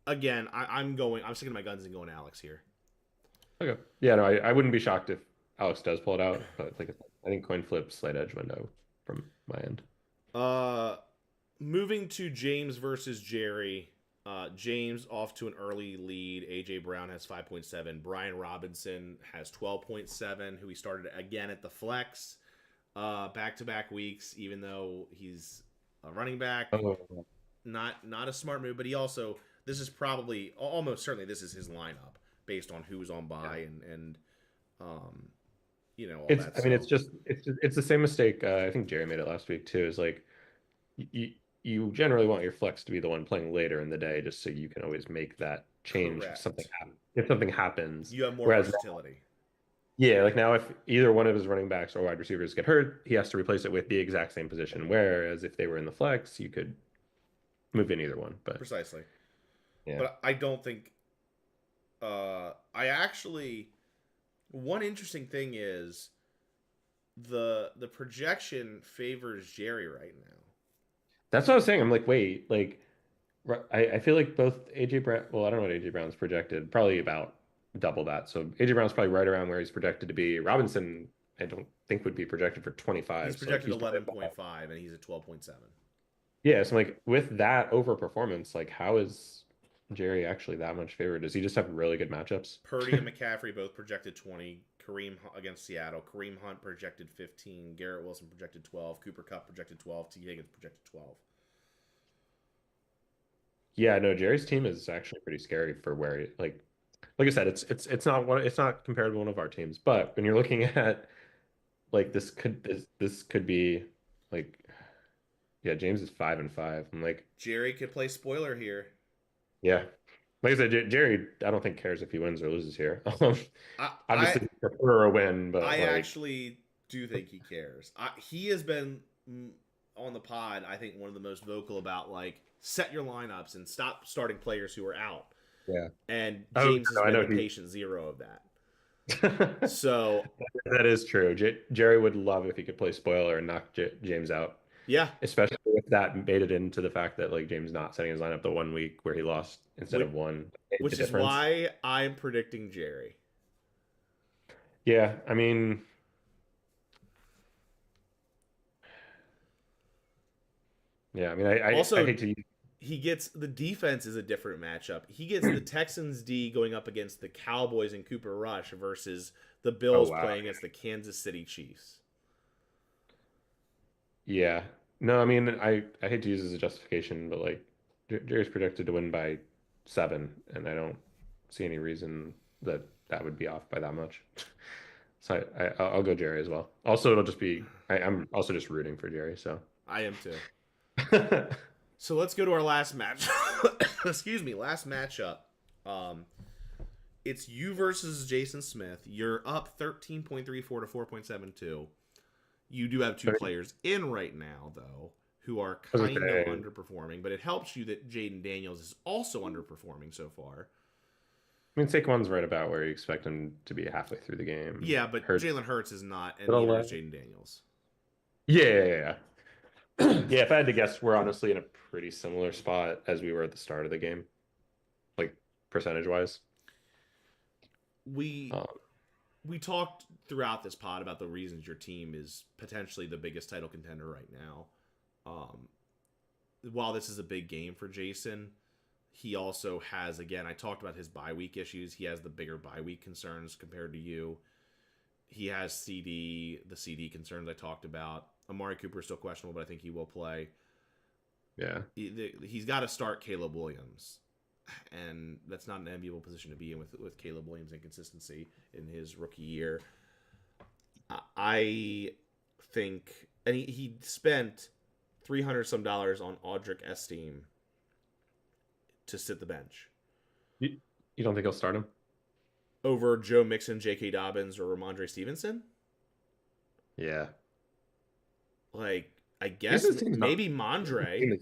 I'm sticking to my guns and going Alex here. Okay. Yeah, no, I wouldn't be shocked if Alex does pull it out, but like I think coin flip slight edge window from my end. Uh, moving to James versus Jerry. James off to an early lead. AJ Brown has 5.7. Brian Robinson has 12.7, who he started again at the flex back to back weeks, even though he's a running back. Oh, Not a smart move, but he also this is probably almost certainly this is his lineup based on who's on yeah. by and um all It's that. I mean So it's the same mistake I think Jerry made it last week too. Is like you generally want your flex to be the one playing later in the day just so you can always make that change correct. if something happens. You have more Whereas versatility. yeah, like now if either one of his running backs or wide receivers get hurt, he has to replace it with the exact same position. Whereas if they were in the flex, you could move in either one. But Precisely. yeah. But I don't think I actually one interesting thing is the projection favors Jerry right now. That's what I was saying. I'm like, wait, like I feel like both AJ Brown, well, I don't know what AJ Brown's projected, probably about. double that. So AJ Brown's probably right around where he's projected to be. Robinson, I don't think would be projected for He's 25. So like projected he's probably 11.5 and he's at 12.7. yeah. So like with that overperformance, like how is Jerry actually that much favored? Does he just have really good matchups? Purdy and McCaffrey both projected 20. Kareem against Seattle. Kareem Hunt projected 15. Garrett Wilson projected 12. Cooper Kupp projected 12. T. Higgins projected 12. Yeah, no, Jerry's team is actually pretty scary for where he, like I said, it's not one it's not compared to one of our teams, but when you're looking at like this could be like yeah, James is 5-5. I'm like, Jerry could play spoiler here. yeah. Like I said, Jerry, I don't think cares if he wins or loses here. I I, Obviously prefer a win, but I like actually do think he cares. He has been on the pod, I think, one of the most vocal about like set your lineups and stop starting players who are out. yeah. And Oh, James has no, I been know the he patient zero of that. that So is true. Jerry would love if he could play spoiler and knock James out. yeah, Especially if that made it into the fact that like James not setting his lineup the one week where he lost instead which, of one made the which is difference. why I'm predicting Jerry. Yeah, I mean, yeah, I mean, I Also, hate to use. he gets the defense is a different matchup. He gets the Texans D going up against the Cowboys and Cooper Rush versus the Oh Bills wow, playing against the Kansas City Chiefs. yeah. No, I mean, I hate to use it as a justification, but like Jerry's projected to win by 7, and I don't see any reason that that would be off by that much. So I'll go Jerry as well. Also, it'll just be I'm also just rooting for Jerry, so. I am too. So let's go to our last match. Excuse me, last matchup. Um, it's you versus Jason Smith. You're up 13.34 to 4.72. You do have two But players in right now, though, who are I was gonna kind of say, underperforming, but it helps you that Jaden Daniels is also underperforming so far. I mean, Saquon's right about where you expect him to be halfway through the game. Yeah, but Hurts Jalen Hurts is not, a and little neither is less. Jaden Daniels. Yeah, yeah, yeah. Yeah, if I had to guess, we're honestly in a pretty similar spot as we were at the start of the game, like percentage wise. We Um, we talked throughout this pod about the reasons your team is potentially the biggest title contender right now. Um, while this is a big game for Jason, he also has, again, I talked about his bye week issues. He has the bigger bye week concerns compared to you. He has the CD concerns I talked about. Amari Cooper is still questionable, but I think he will play. yeah. He's got to start Caleb Williams, and that's not an enviable position to be in with Caleb Williams' inconsistency in his rookie year. I think, and he spent $300 on Audric Esteen to sit the bench You, you don't think he'll start him? over Joe Mixon, J.K. Dobbins, or Ramondre Stevenson. Yeah. Like, I guess Jason's team's not. maybe Jason's Mondre. team is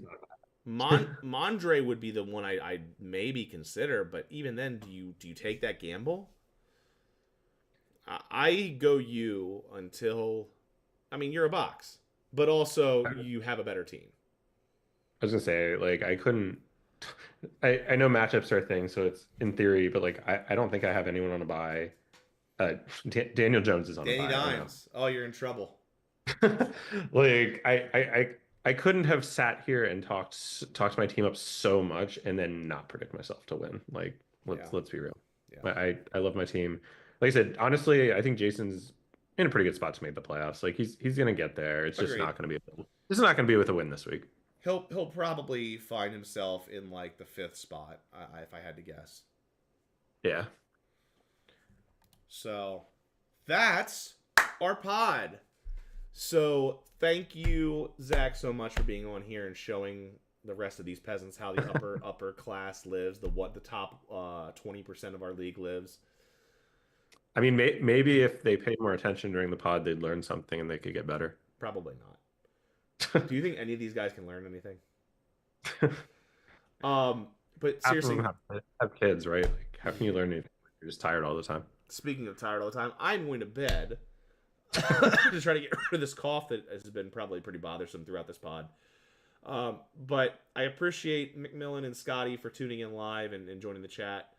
not. Mondre would be the one I maybe consider, but even then, do you take that gamble? I go you until, I mean, you're a box, but also I you have a better team. was gonna say, like, I couldn't. I know matchups are a thing, so it's in theory, but like, I don't think I have anyone on a buy. Daniel Jones is on a Danny buy. I don't know. Dimes. Oh, you're in trouble. Like I couldn't have sat here and talked my team up so much and then not predict myself to win. Like Yeah. let's be real. Yeah. I love my team. Like I said, honestly, I think Jason's in a pretty good spot to make the playoffs. Like he's gonna get there. It's just Agreed. not gonna be. This is not gonna be with a win this week. He'll probably find himself in like the fifth spot, if I had to guess. Yeah. So that's our pod. So thank you, Zach, so much for being on here and showing the rest of these peasants how the upper class lives, the top 20% of our league lives. I mean, maybe if they paid more attention during the pod, they'd learn something and they could get better. Probably not. Do you think any of these guys can learn anything? But Half of seriously, them have kids, right? Like, how can you learn anything? You're just tired all the time. speaking of tired all the time, I'm going to bed to try to get rid of this cough that has been probably pretty bothersome throughout this pod. But I appreciate McMillan and Scotty for tuning in live and joining the chat.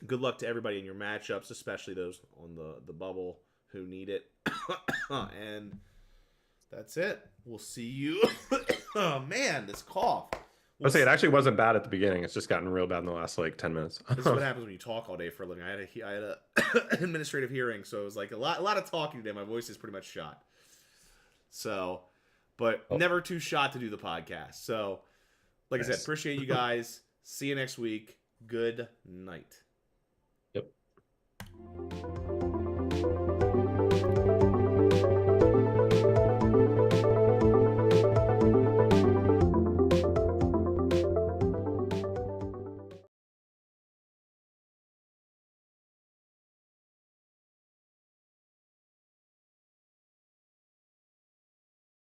Good luck to everybody in your matchups, especially those on the bubble who need it. And that's it. We'll see you. Oh man, this cough. I'll say it actually wasn't bad at the beginning. It's just gotten real bad in the last like 10 minutes. This is what happens when you talk all day for a living. I had a administrative hearing, so it was like a lot of talking today. My voice is pretty much shot. So, but never too shot to do the podcast. So, like I said, appreciate you guys. See you next week. Good night. Yep.